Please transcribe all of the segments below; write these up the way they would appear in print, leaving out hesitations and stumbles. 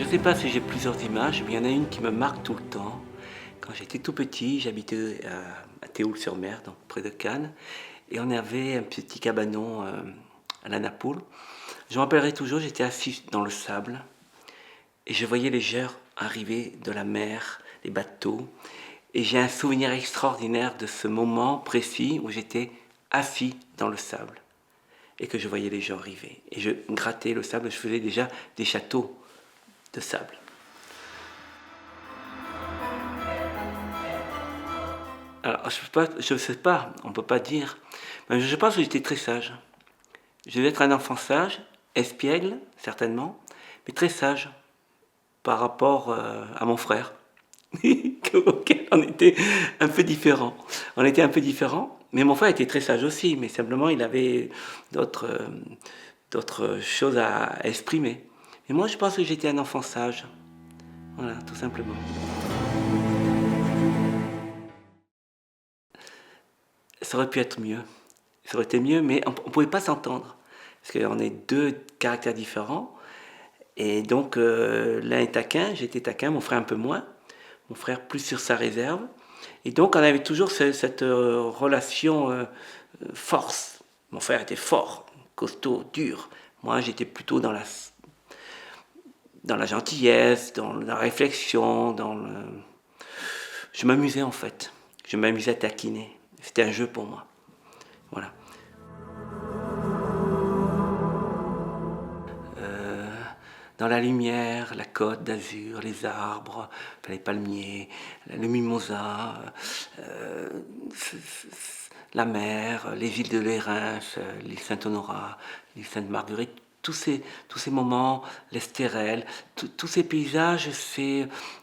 ne sais pas si j'ai plusieurs images, mais il y en a une qui me marque tout le temps. Quand j'étais tout petit, j'habitais à Théoul-sur-Mer, donc près de Cannes, et on avait un petit cabanon à la Napoule. Je me rappellerai toujours, j'étais assis dans le sable et je voyais les gens arriver de la mer, les bateaux, et j'ai un souvenir extraordinaire de ce moment précis où j'étais assis dans le sable et que je voyais les gens arriver. Et je grattais le sable, je faisais déjà des châteaux de sable. Alors, je ne sais pas, on ne peut pas dire, mais je pense que j'étais très sage. Je devais être un enfant sage, espiègle, certainement, mais très sage par rapport à mon frère, auquel on était un peu différents. On était un peu différents, mais mon frère était très sage aussi, mais simplement il avait d'autres d'autres choses à exprimer. Et moi, je pense que j'étais un enfant sage. Voilà, tout simplement. Ça aurait pu être mieux. Ça aurait été mieux, mais on ne pouvait pas s'entendre. Parce qu'on est deux caractères différents. Et donc, l'un est taquin, j'étais taquin, mon frère un peu moins. Mon frère plus sur sa réserve. Et donc, on avait toujours cette relation force. Mon frère était fort, costaud, dur. Moi, j'étais plutôt dans la gentillesse, dans la réflexion, Je m'amusais en fait. Je m'amusais à taquiner. C'était un jeu pour moi. Voilà. Dans la lumière, la côte d'azur, les arbres, les palmiers, le mimosa, euh, la mer, les îles de Lérins, l'île Saint-Honorat, l'île Sainte-Marguerite, tous ces moments, l'Estérel, tous ces paysages,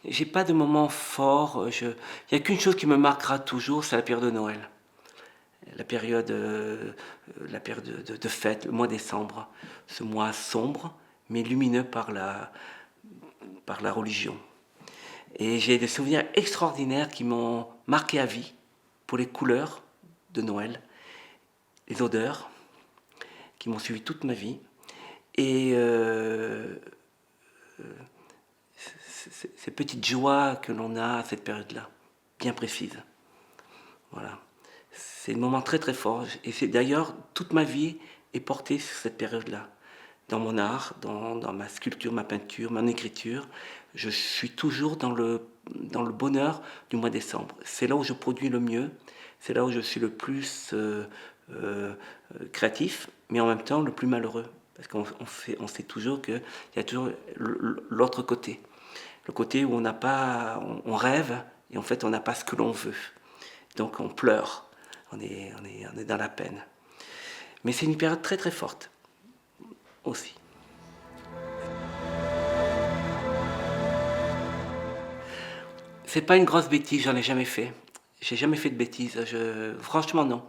j'ai pas de moments forts. Il n'y a qu'une chose qui me marquera toujours, c'est la période de Noël. La période de fête, le mois de décembre, ce mois sombre, mais lumineux par la religion. Et j'ai des souvenirs extraordinaires qui m'ont marqué à vie pour les couleurs de Noël, les odeurs qui m'ont suivi toute ma vie. Et ces petites joies que l'on a à cette période-là, bien précise. Voilà. C'est un moment très très fort. Et c'est d'ailleurs, toute ma vie est portée sur cette période-là. Dans mon art, dans ma sculpture, ma peinture, mon écriture, je suis toujours dans le bonheur du mois de décembre. C'est là où je produis le mieux, c'est là où je suis le plus créatif, mais en même temps le plus malheureux. Parce on sait toujours qu'il y a toujours l'autre côté. Le côté où on rêve et en fait on n'a pas ce que l'on veut. Donc on pleure, on est dans la peine. Mais c'est une période très très forte aussi. C'est pas une grosse bêtise, j'en ai jamais fait. J'ai jamais fait de bêtises, franchement non.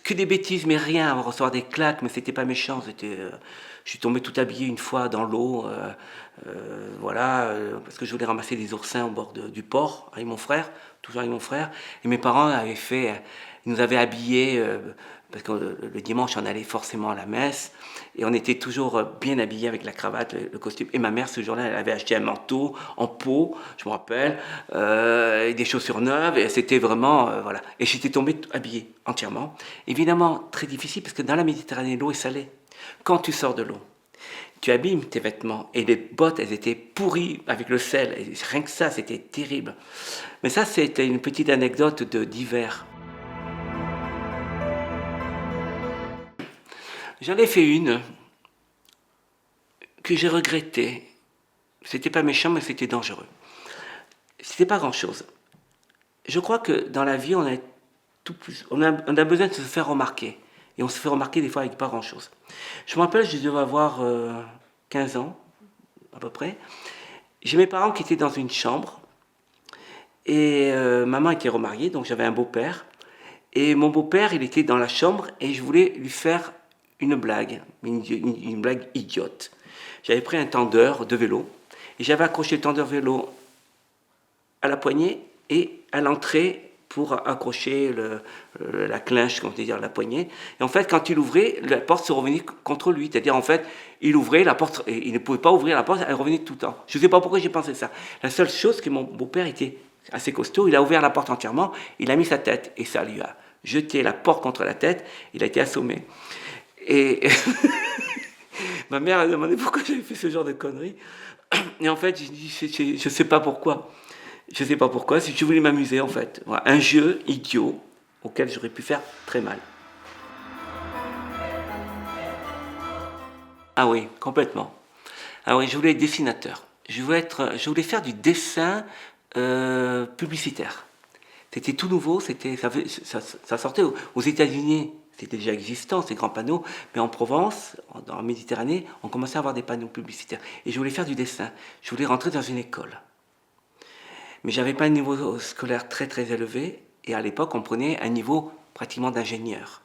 Que des bêtises, mais rien, à recevoir des claques, mais c'était pas méchant. Je suis tombé tout habillé une fois dans l'eau, voilà, parce que je voulais ramasser des oursins au bord du port avec mon frère, toujours avec mon frère. Et mes parents ils nous avaient habillés, parce que le dimanche on allait forcément à la messe, et on était toujours bien habillés avec la cravate, le costume. Et ma mère ce jour-là, elle avait acheté un manteau en peau, je me rappelle, et des chaussures neuves, et c'était vraiment, voilà. Et j'étais tombé habillé entièrement. Évidemment, très difficile, parce que dans la Méditerranée, l'eau est salée. Quand tu sors de l'eau, tu abîmes tes vêtements et les bottes, elles étaient pourries avec le sel. Et rien que ça, c'était terrible. Mais ça, c'était une petite anecdote d'hiver. J'en ai fait une que j'ai regrettée. C'était pas méchant, mais c'était dangereux. C'était pas grand-chose. Je crois que dans la vie, on a besoin de se faire remarquer. Et on se fait remarquer des fois avec pas grand-chose. Je me rappelle, je devais avoir 15 ans, à peu près. J'ai mes parents qui étaient dans une chambre. Et maman était remariée, donc j'avais un beau-père. Et mon beau-père, il était dans la chambre et je voulais lui faire une blague, une blague idiote. J'avais pris un tendeur de vélo et j'avais accroché le tendeur vélo à la poignée et à l'entrée pour accrocher la clinche, comment dire, la poignée. Et en fait, quand il ouvrait, la porte se revenait contre lui. C'est-à-dire, en fait, il ouvrait la porte, et il ne pouvait pas ouvrir la porte, elle revenait tout le temps. Je ne sais pas pourquoi j'ai pensé ça. La seule chose, c'est que mon beau-père était assez costaud, il a ouvert la porte entièrement, il a mis sa tête, et ça lui a jeté la porte contre la tête, il a été assommé. Et ma mère a demandé pourquoi j'avais fait ce genre de conneries. Et en fait, j'ai dit, je ne sais pas pourquoi. Je ne sais pas pourquoi, si je voulais m'amuser en fait. Voilà, un jeu idiot auquel j'aurais pu faire très mal. Ah oui, complètement. Ah oui, je voulais être dessinateur. Je voulais faire du dessin publicitaire. C'était tout nouveau, ça sortait aux États-Unis. C'était déjà existant, ces grands panneaux, mais en Provence, dans la Méditerranée, on commençait à avoir des panneaux publicitaires. Et je voulais faire du dessin. Je voulais rentrer dans une école. Mais j'avais pas un niveau scolaire très très élevé, et à l'époque on prenait un niveau pratiquement d'ingénieur.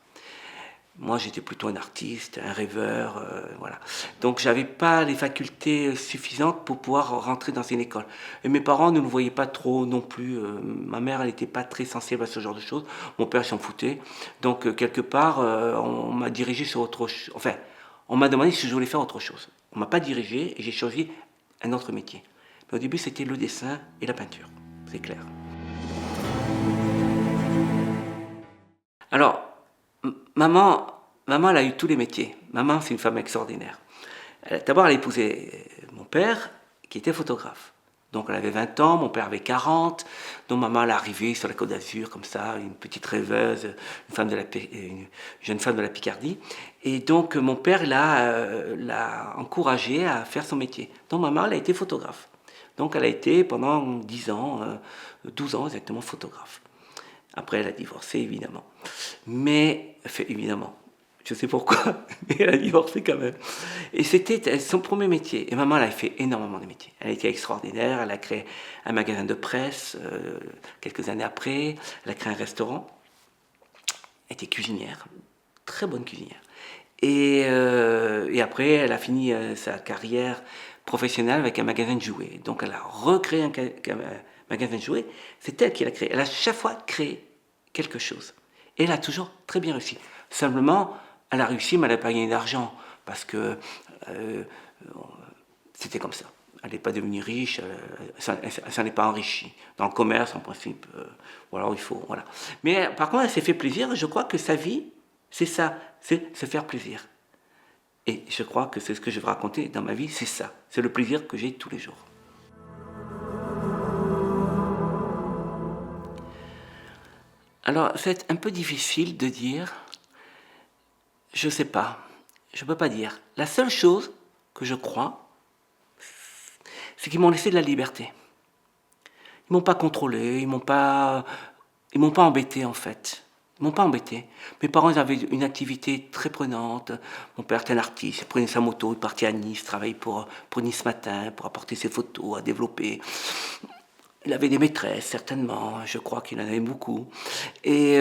Moi j'étais plutôt un artiste, un rêveur, voilà. Donc j'avais pas les facultés suffisantes pour pouvoir rentrer dans une école. Et mes parents ne le voyaient pas trop non plus. Ma mère elle n'était pas très sensible à ce genre de choses. Mon père s'en foutait. Donc quelque part on m'a dirigé sur autre chose. Enfin, on m'a demandé si je voulais faire autre chose. On m'a pas dirigé et j'ai choisi un autre métier. Mais au début, c'était le dessin et la peinture, c'est clair. Alors, maman, maman, elle a eu tous les métiers. Maman, c'est une femme extraordinaire. D'abord, elle a épousé mon père, qui était photographe. Donc, elle avait 20 ans, mon père avait 40. Donc, maman, elle est arrivée sur la Côte d'Azur, comme ça, une petite rêveuse, une jeune femme de la Picardie. Et donc, mon père l'a encouragée à faire son métier. Donc, maman, elle a été photographe. Donc, elle a été pendant 10 ans, 12 ans exactement, photographe. Après, elle a divorcé, évidemment. Mais, enfin, évidemment, je sais pourquoi, mais elle a divorcé quand même. Et c'était son premier métier. Et maman, elle a fait énormément de métiers. Elle a été extraordinaire. Elle a créé un magasin de presse quelques années après. Elle a créé un restaurant. Elle était cuisinière, très bonne cuisinière. Et après, elle a fini sa carrière professionnelle avec un magasin de jouets. Donc, elle a recréé un magasin de jouets. C'est elle qui l'a créé. Elle a chaque fois créé quelque chose. Et elle a toujours très bien réussi. Simplement, elle a réussi, mais elle n'a pas gagné d'argent. Parce que c'était comme ça. Elle n'est pas devenue riche, elle s'en est pas enrichie. Dans le commerce, en principe, voilà, il faut. Voilà. Mais par contre, elle s'est fait plaisir. Je crois que sa vie, c'est ça, c'est se faire plaisir. Et je crois que c'est ce que je vais raconter dans ma vie, c'est ça. C'est le plaisir que j'ai tous les jours. Alors, c'est un peu difficile de dire, je ne sais pas, je ne peux pas dire. La seule chose que je crois, c'est qu'ils m'ont laissé de la liberté. Ils m'ont pas contrôlé, ils m'ont pas embêté en fait. Ils m'ont pas embêté. Mes parents ils avaient une activité très prenante. Mon père était un artiste, il prenait sa moto, il partait à Nice, travaillait pour Nice Matin, pour apporter ses photos, à développer. Il avait des maîtresses, certainement, je crois qu'il en avait beaucoup. Et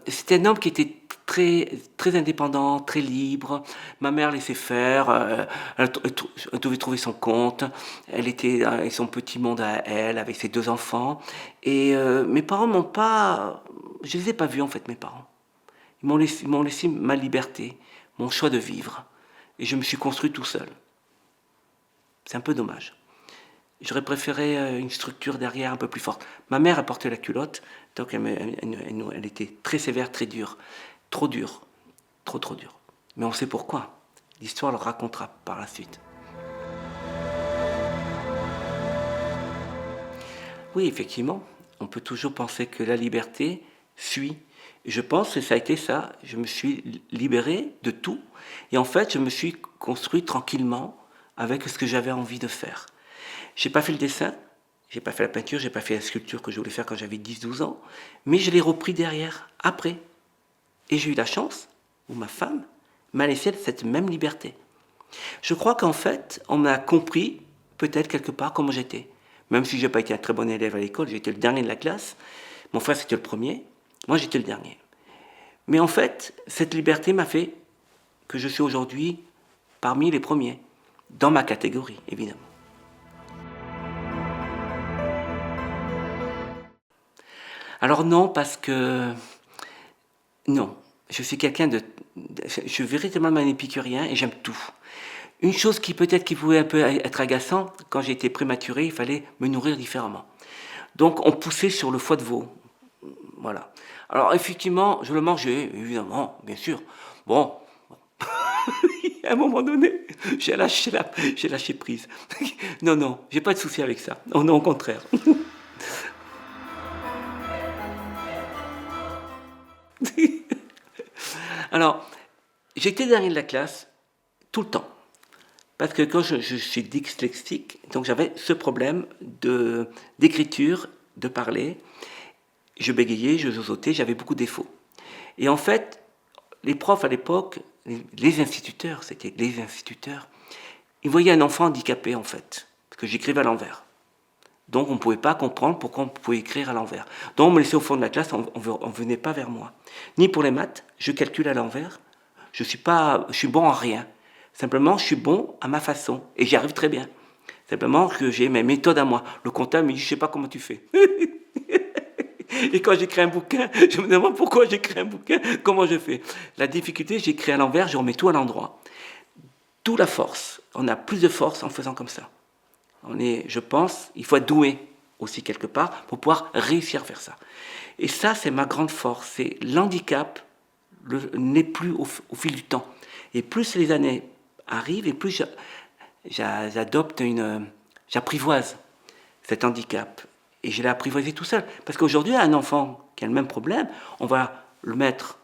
c'était un homme qui était très, très indépendant, très libre. Ma mère laissait faire, elle devait trouver son compte. Elle était avec son petit monde à elle, avec ses deux enfants. Et mes parents m'ont pas... Je les ai pas vus en fait, mes parents. Ils m'ont laissé ma liberté, mon choix de vivre. Et je me suis construit tout seul. C'est un peu dommage. J'aurais préféré une structure derrière un peu plus forte. Ma mère a porté la culotte, donc elle était très sévère, très dure. Trop dure. Trop, trop dure. Mais on sait pourquoi. L'histoire le racontera par la suite. Oui, effectivement, on peut toujours penser que la liberté suit. Et je pense que ça a été ça. Je me suis libéré de tout. Et en fait, je me suis construit tranquillement avec ce que j'avais envie de faire. J'ai pas fait le dessin, j'ai pas fait la peinture, j'ai pas fait la sculpture que je voulais faire quand j'avais 10-12 ans, mais je l'ai repris derrière, après. Et j'ai eu la chance, où ma femme m'a laissé cette même liberté. Je crois qu'en fait, on m'a compris, peut-être quelque part, comment j'étais. Même si j'ai pas été un très bon élève à l'école, j'étais le dernier de la classe. Mon frère, c'était le premier. Moi, j'étais le dernier. Mais en fait, cette liberté m'a fait que je suis aujourd'hui parmi les premiers, dans ma catégorie, évidemment. Alors non, parce que non, je suis quelqu'un je suis véritablement un épicurien et j'aime tout. Une chose qui peut-être qui pouvait un peu être agaçant, quand j'ai été prématuré, il fallait me nourrir différemment. Donc on poussait sur le foie de veau. Voilà. Alors effectivement, je le mangeais, évidemment, bien sûr. Bon, à un moment donné, j'ai lâché prise. Non, non, j'ai pas de souci avec ça. Non, non, au contraire. Alors, j'étais dernier de la classe tout le temps. Parce que quand je suis dyslexique, donc j'avais ce problème d'écriture, de parler. Je bégayais, je zozotais, j'avais beaucoup de défauts. Et en fait, les profs à l'époque, les instituteurs, c'était les instituteurs, ils voyaient un enfant handicapé en fait, parce que j'écrivais à l'envers. Donc on ne pouvait pas comprendre pourquoi on pouvait écrire à l'envers. Donc on me laissait au fond de la classe, on ne venait pas vers moi. Ni pour les maths, je calcule à l'envers, je suis bon en rien. Simplement, je suis bon à ma façon, et j'y arrive très bien. Simplement que j'ai mes méthodes à moi. Le comptable me dit, je ne sais pas comment tu fais. Et quand j'écris un bouquin, je me demande pourquoi j'écris un bouquin, comment je fais. La difficulté, j'écris à l'envers, je remets tout à l'endroit. Tout la force. On a plus de force en faisant comme ça. Je pense, il faut être doué aussi quelque part pour pouvoir réussir à faire ça. Et ça, c'est ma grande force. C'est l'handicap n'est plus au fil du temps. Et plus les années arrivent, et plus j'apprivoise cet handicap. Et je l'ai apprivoisé tout seul. Parce qu'aujourd'hui, un enfant qui a le même problème, on va le mettre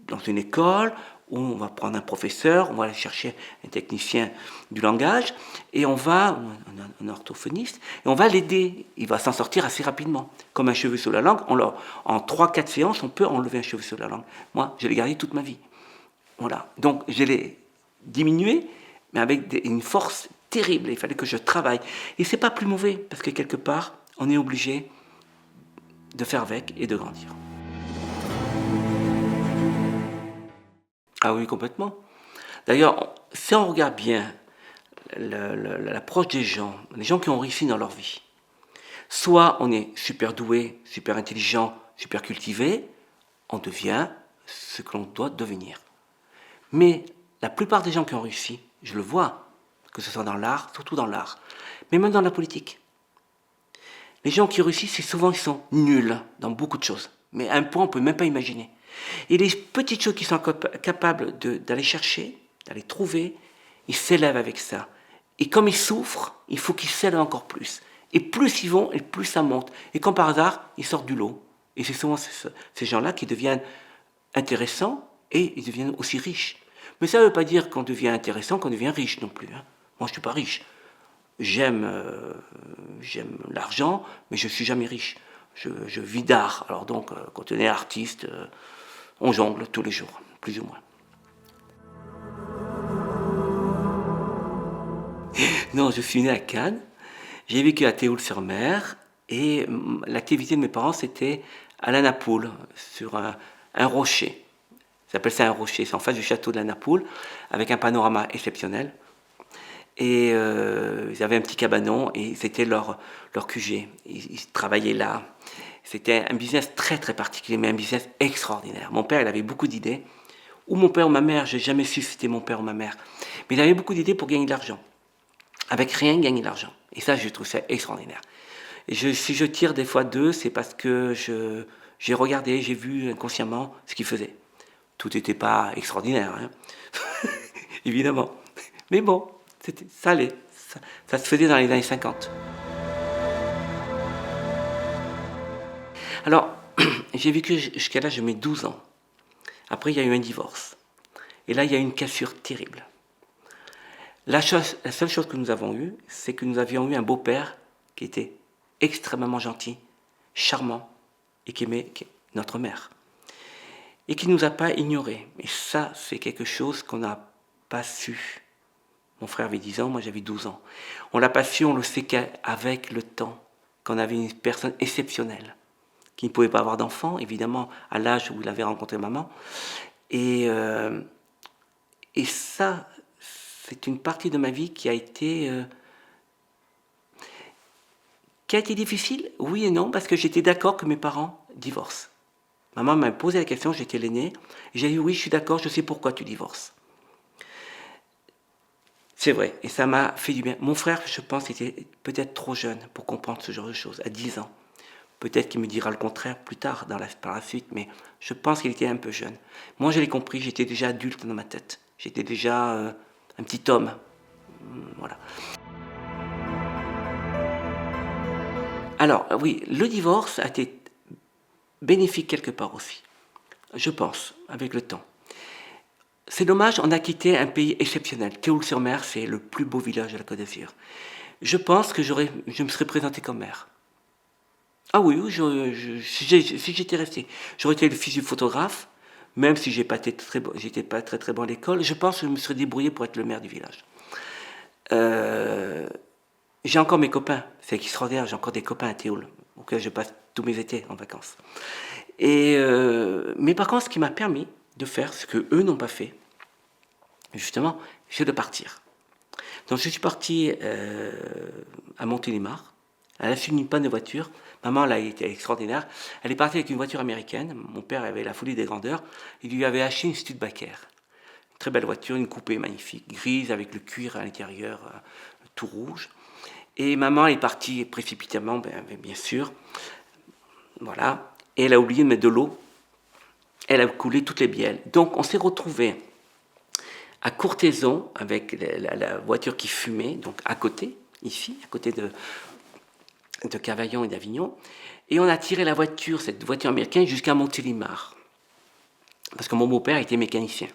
dans une école, où on va prendre un professeur, on va aller chercher un technicien du langage, et un orthophoniste, et on va l'aider. Il va s'en sortir assez rapidement. Comme un cheveu sur la langue, en 3-4 séances, on peut enlever un cheveu sur la langue. Moi, je l'ai gardé toute ma vie. Voilà. Donc, je l'ai diminué, mais avec une force terrible. Il fallait que je travaille. Et c'est pas plus mauvais, parce que quelque part, on est obligé de faire avec et de grandir. Ah oui, complètement. D'ailleurs, si on regarde bien l'approche des gens, les gens qui ont réussi dans leur vie, soit on est super doué, super intelligent, super cultivé, on devient ce que l'on doit devenir. Mais la plupart des gens qui ont réussi, je le vois, que ce soit dans l'art, surtout dans l'art, mais même dans la politique. Les gens qui réussissent, c'est souvent ils sont nuls dans beaucoup de choses, mais à un point on ne peut même pas imaginer. Et les petites choses qu'ils sont capables d'aller chercher, d'aller trouver, ils s'élèvent avec ça. Et comme ils souffrent, il faut qu'ils s'élèvent encore plus. Et plus ils vont, et plus ça monte. Et comme par hasard, ils sortent du lot. Et c'est souvent ces gens-là qui deviennent intéressants et ils deviennent aussi riches. Mais ça ne veut pas dire qu'on devient intéressant, qu'on devient riche non plus. Hein. Moi, je ne suis pas riche. J'aime l'argent, mais je ne suis jamais riche. Je vis d'art. Alors donc, quand on est artiste, on jongle tous les jours, plus ou moins. Non, je suis né à Cannes. J'ai vécu à Théoule-sur-Mer. Et l'activité de mes parents, c'était à la Napoule, sur un rocher. Ça s'appelle ça un rocher. C'est en face du château de la Napoule, avec un panorama exceptionnel. Et ils avaient un petit cabanon et c'était leur QG. Ils travaillaient là. C'était un business très très particulier, mais un business extraordinaire. Mon père, il avait beaucoup d'idées. Ou mon père ou ma mère, j'ai jamais su si c'était mon père ou ma mère. Mais il avait beaucoup d'idées pour gagner de l'argent. Avec rien, gagner de l'argent. Et ça, je trouve ça extraordinaire. Et si je tire des fois d'eux, c'est parce que j'ai regardé, j'ai vu inconsciemment ce qu'ils faisaient. Tout n'était pas extraordinaire, hein. Évidemment. Mais bon, ça allait. Ça se faisait dans les années 50. Alors, j'ai vécu jusqu'à l'âge de mes 12 ans. Après, il y a eu un divorce. Et là, il y a eu une cassure terrible. La seule chose que nous avons eue, c'est que nous avions eu un beau-père qui était extrêmement gentil, charmant, et qui aimait notre mère. Et qui ne nous a pas ignorés. Et ça, c'est quelque chose qu'on n'a pas su. Mon frère avait 10 ans, moi j'avais 12 ans. On l'a pas su, on le sait qu'avec le temps, qu'on avait une personne exceptionnelle, qui ne pouvait pas avoir d'enfant, évidemment, à l'âge où il avait rencontré maman. Et ça, c'est une partie de ma vie qui a été Qui a été difficile? Oui et non, parce que j'étais d'accord que mes parents divorcent. Maman m'a posé la question, j'étais l'aîné, et j'ai dit oui, je suis d'accord, je sais pourquoi tu divorces. C'est vrai, et ça m'a fait du bien. Mon frère, je pense, était peut-être trop jeune pour comprendre ce genre de choses, à 10 ans. Peut-être qu'il me dira le contraire plus tard, par la suite, mais je pense qu'il était un peu jeune. Moi, je l'ai compris, j'étais déjà adulte dans ma tête. J'étais déjà un petit homme. Voilà. Alors, oui, le divorce a été bénéfique quelque part aussi, je pense, avec le temps. C'est dommage, on a quitté un pays exceptionnel. Théoule-sur-Mer, c'est le plus beau village de la Côte d'Azur. Je pense que je me serais présenté comme maire. Ah oui, oui, si j'étais resté, j'aurais été le fils du photographe, même si j'ai pas été très bon, j'étais pas très très bon à l'école. Je pense que je me serais débrouillé pour être le maire du village. Euh, j'ai encore mes copains, c'est extraordinaire, j'ai encore des copains à Théoul, auxquels je passe tous mes étés en vacances. Mais par contre, ce qui m'a permis de faire ce que eux n'ont pas fait, justement, c'est de partir. Donc je suis parti à Montélimar, à la suite d'une panne de voiture. Maman, là, était extraordinaire. Elle est partie avec une voiture américaine. Mon père avait la folie des grandeurs. Il lui avait acheté une Studebaker. Une très belle voiture, une coupée magnifique, grise, avec le cuir à l'intérieur tout rouge. Et maman est partie précipitamment, bien sûr. Voilà. Et elle a oublié de mettre de l'eau. Elle a coulé toutes les bielles. Donc on s'est retrouvés à Courthézon avec la voiture qui fumait, donc à côté, ici, à côté de Cavaillon et d'Avignon. Et on a tiré la voiture, cette voiture américaine, jusqu'à Montélimar. Parce que mon beau-père était mécanicien.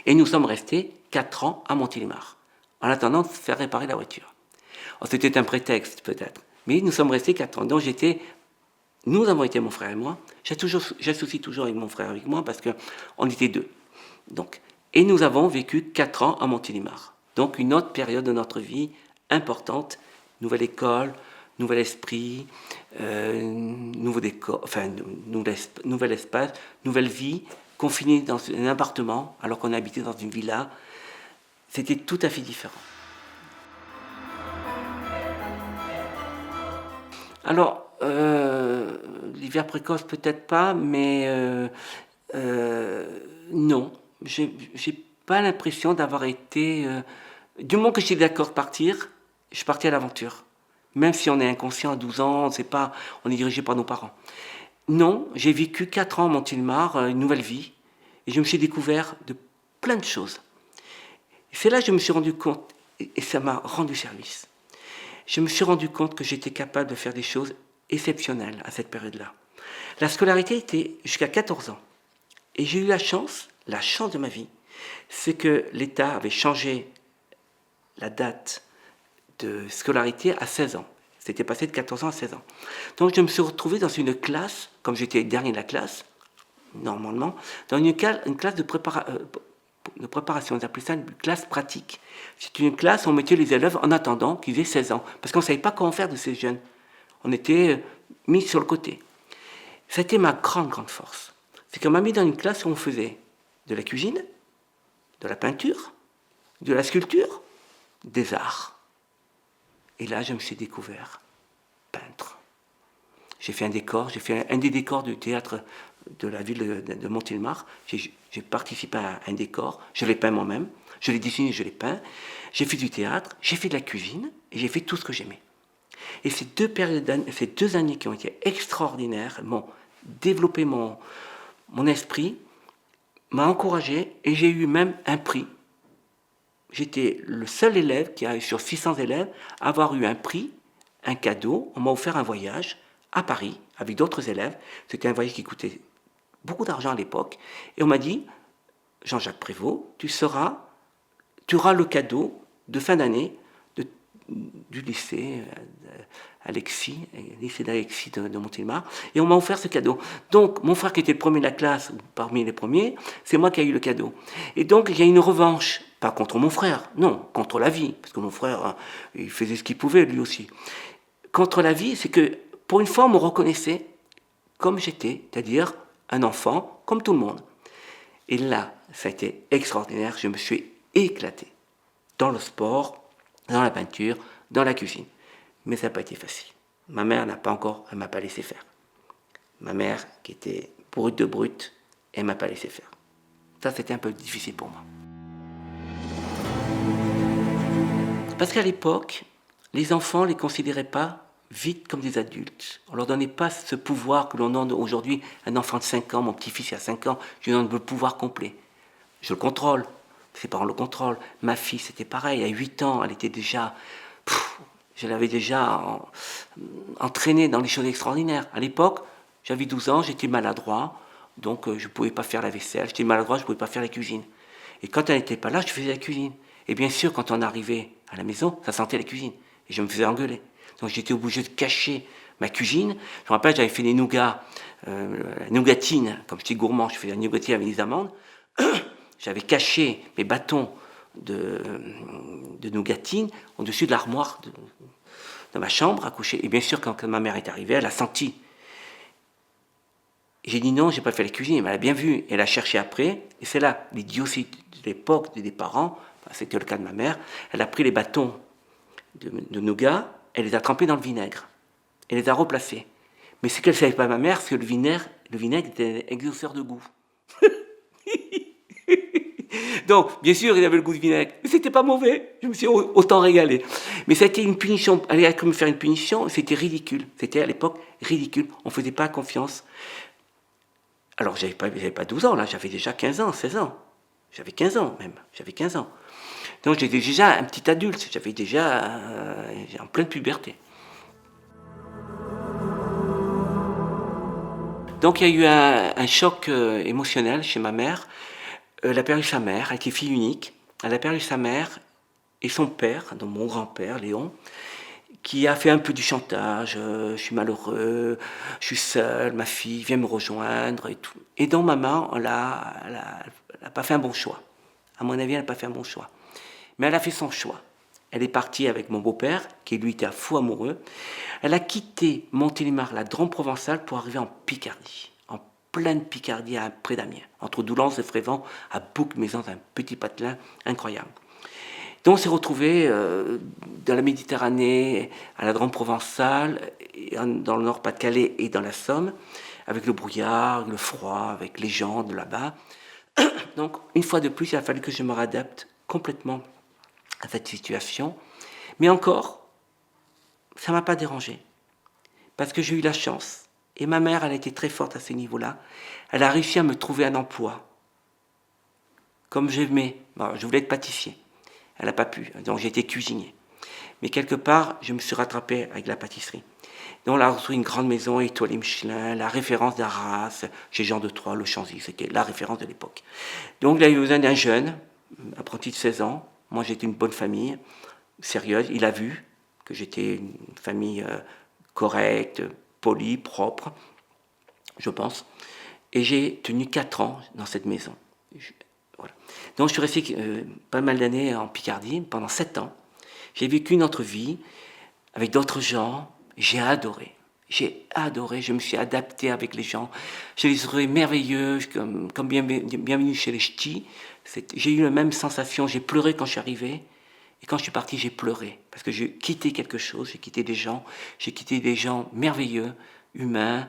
Et nous sommes restés 4 ans à Montélimar, en attendant de faire réparer la voiture. Alors, c'était un prétexte, peut-être. Mais nous sommes restés 4 ans. Donc nous avons été, mon frère et moi. J'associe toujours avec mon frère avec moi parce qu'on était deux. Donc, et nous avons vécu 4 ans à Montélimar. Donc une autre période de notre vie importante, nouvelle école, nouvel esprit, nouveau décor, enfin nouvel espace, nouvelle vie, confiné dans un appartement alors qu'on habitait dans une villa. C'était tout à fait différent. Alors, l'hiver précoce peut-être pas, mais non, j'ai pas l'impression d'avoir été. Du moment que j'étais d'accord de partir, je partais à l'aventure. Même si on est inconscient à 12 ans, on est dirigé par nos parents. Non, j'ai vécu 4 ans à Montélimar, une nouvelle vie, et je me suis découvert de plein de choses. Et c'est là que je me suis rendu compte, et ça m'a rendu service. Je me suis rendu compte que j'étais capable de faire des choses exceptionnelles à cette période-là. La scolarité était jusqu'à 14 ans. Et j'ai eu la chance de ma vie, c'est que l'État avait changé la date de scolarité à 16 ans. C'était passé de 14 ans à 16 ans. Donc je me suis retrouvé dans une classe, comme j'étais le dernier de la classe, normalement, dans une classe de préparation, on appelait ça une classe pratique. C'est une classe où on mettait les élèves en attendant qu'ils aient 16 ans, parce qu'on ne savait pas comment faire de ces jeunes. On était mis sur le côté. C'était ma grande force. C'est qu'on m'a mis dans une classe où on faisait de la cuisine, de la peinture, de la sculpture, des arts. Et là, je me suis découvert peintre. J'ai fait un décor, j'ai fait un des décors du théâtre de la ville de Montélimar. J'ai participé à un décor, je l'ai peint moi-même, je l'ai dessiné, je l'ai peint. J'ai fait du théâtre, j'ai fait de la cuisine, et j'ai fait tout ce que j'aimais. Et ces 2 années qui ont été extraordinaires m'ont développé mon esprit, m'a encouragé, et j'ai eu même un prix. J'étais le seul élève qui a eu sur 600 élèves avoir eu un prix, un cadeau. On m'a offert un voyage à Paris avec d'autres élèves. C'était un voyage qui coûtait beaucoup d'argent à l'époque. Et on m'a dit, Jean-Jacques Prévost, tu auras le cadeau de fin d'année du lycée Alexis, lycée d'Alexis de Montélimar, et on m'a offert ce cadeau. Donc, mon frère qui était le premier de la classe, ou parmi les premiers, c'est moi qui ai eu le cadeau. Et donc, il y a une revanche, pas contre mon frère, non, contre la vie, parce que mon frère, il faisait ce qu'il pouvait lui aussi. Contre la vie, c'est que, pour une fois, on me reconnaissait comme j'étais, c'est-à-dire un enfant, comme tout le monde. Et là, ça a été extraordinaire, je me suis éclaté dans le sport, dans la peinture, dans la cuisine. Mais ça n'a pas été facile. Ma mère n'a pas encore, elle m'a pas laissé faire. Ma mère, qui était brute de brute, elle m'a pas laissé faire. Ça, c'était un peu difficile pour moi. Parce qu'à l'époque, les enfants ne les considéraient pas vite comme des adultes. On ne leur donnait pas ce pouvoir que l'on donne aujourd'hui. Un enfant de 5 ans, mon petit-fils il a 5 ans, je lui donne le pouvoir complet. Je le contrôle, ses parents le contrôlent. Ma fille, c'était pareil, à 8 ans, elle était déjà... je l'avais déjà entraînée dans les choses extraordinaires. À l'époque, j'avais 12 ans, j'étais maladroit, donc je ne pouvais pas faire la vaisselle. J'étais maladroit, je ne pouvais pas faire la cuisine. Et quand elle n'était pas là, je faisais la cuisine. Et bien sûr, quand on arrivait à la maison, ça sentait la cuisine. Et je me faisais engueuler. Donc j'étais obligé de cacher ma cuisine. Je me rappelle, j'avais fait des nougats, nougatines, comme j'étais gourmand, je faisais des nougatines avec des amandes. J'avais caché mes bâtons de nougatine au-dessus de l'armoire de ma chambre à coucher. Et bien sûr, quand ma mère est arrivée, elle a senti. J'ai dit non, j'ai pas fait la cuisine, mais elle a bien vu. Elle a cherché après, et c'est là, l'idiotie de l'époque des parents, c'était le cas de ma mère, elle a pris les bâtons de nougat, elle les a trempés dans le vinaigre, elle les a replacés. Mais ce qu'elle ne savait pas, ma mère, c'est que le vinaigre était exauceur de goût. Donc, bien sûr, il avait le goût de vinaigre, mais c'était pas mauvais. Je me suis autant régalé. Mais ça a été une punition. Elle a comme me faire une punition, c'était ridicule. C'était à l'époque ridicule. On ne faisait pas confiance. Alors, j'avais pas 12 ans, là, j'avais déjà 15 ans, 16 ans. J'avais 15 ans même, j'avais 15 ans. Donc, j'étais déjà un petit adulte, j'avais déjà en pleine puberté. Donc, il y a eu un choc émotionnel chez ma mère. Elle a perdu sa mère, elle était fille unique. Elle a perdu sa mère et son père, donc mon grand-père, Léon, qui a fait un peu du chantage. Je suis malheureux, je suis seul, ma fille vient me rejoindre et tout. Et donc maman, elle a pas fait un bon choix. À mon avis, elle n'a pas fait un bon choix. Mais elle a fait son choix. Elle est partie avec mon beau-père, qui lui était à fou amoureux. Elle a quitté Montélimar, la Drôme provençale, pour arriver en Picardie. En pleine Picardie, près d'Amiens. Entre Doullens et Frévent, à Bouc-Maison, un petit patelin incroyable. Donc on s'est retrouvés dans la Méditerranée, à la Drôme provençale, dans le Nord-Pas-de-Calais et dans la Somme, avec le brouillard, le froid, avec les gens de là-bas. Donc une fois de plus, il a fallu que je me réadapte complètement à cette situation. Mais encore, ça ne m'a pas dérangé. Parce que j'ai eu la chance. Et ma mère, elle a été très forte à ce niveau-là. Elle a réussi à me trouver un emploi. Comme j'aimais. Bon, je voulais être pâtissier. Elle n'a pas pu. Donc j'ai été cuisinier. Mais quelque part, je me suis rattrapé avec la pâtisserie. Donc on a retrouvé une grande maison étoilée Michelin, la référence d'Arras, chez Jean de Troyes, le Chanzy, c'était la référence de l'époque. Donc il a eu besoin d'un jeune, apprenti de 16 ans. Moi j'étais une bonne famille, sérieuse. Il a vu que j'étais une famille correcte, polie, propre, je pense. Et j'ai tenu 4 ans dans cette maison. Voilà. Donc je suis resté pas mal d'années en Picardie, pendant 7 ans. J'ai vécu une autre vie avec d'autres gens. J'ai adoré. J'ai adoré. Je me suis adapté avec les gens. Je les trouvais merveilleux, comme bienvenue chez les ch'tis. J'ai eu la même sensation. J'ai pleuré quand je suis arrivé. Et quand je suis parti, j'ai pleuré. Parce que j'ai quitté quelque chose. J'ai quitté des gens. J'ai quitté des gens merveilleux, humains,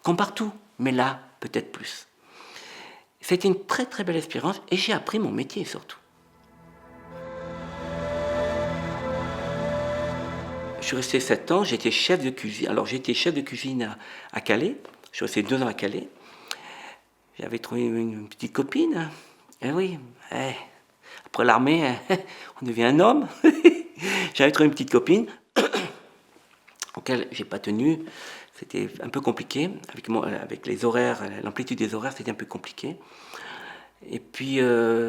comme partout. Mais là, peut-être plus. C'était une très très belle expérience. Et j'ai appris mon métier surtout. Je suis resté 7 ans, j'étais chef de cuisine. Alors j'étais chef de cuisine à Calais. Je suis resté 2 ans à Calais. J'avais trouvé une petite copine. Eh oui, après l'armée, on devient un homme. J'avais trouvé une petite copine auquel j'ai pas tenu. C'était un peu compliqué. Avec les horaires, l'amplitude des horaires, c'était un peu compliqué. Et puis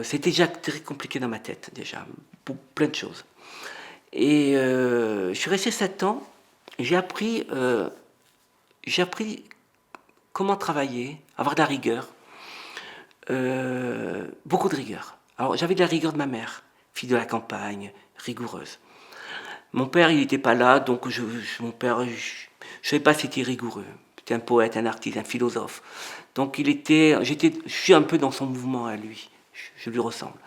c'était déjà très compliqué dans ma tête, déjà, pour plein de choses. Et je suis resté 7 ans. J'ai appris comment travailler, avoir de la rigueur. Beaucoup de rigueur. Alors j'avais de la rigueur de ma mère, fille de la campagne, rigoureuse. Mon père, il n'était pas là, donc mon père, je ne savais pas s'il était rigoureux. C'était un poète, un artiste, un philosophe. Donc je suis un peu dans son mouvement à lui. Je lui ressemble.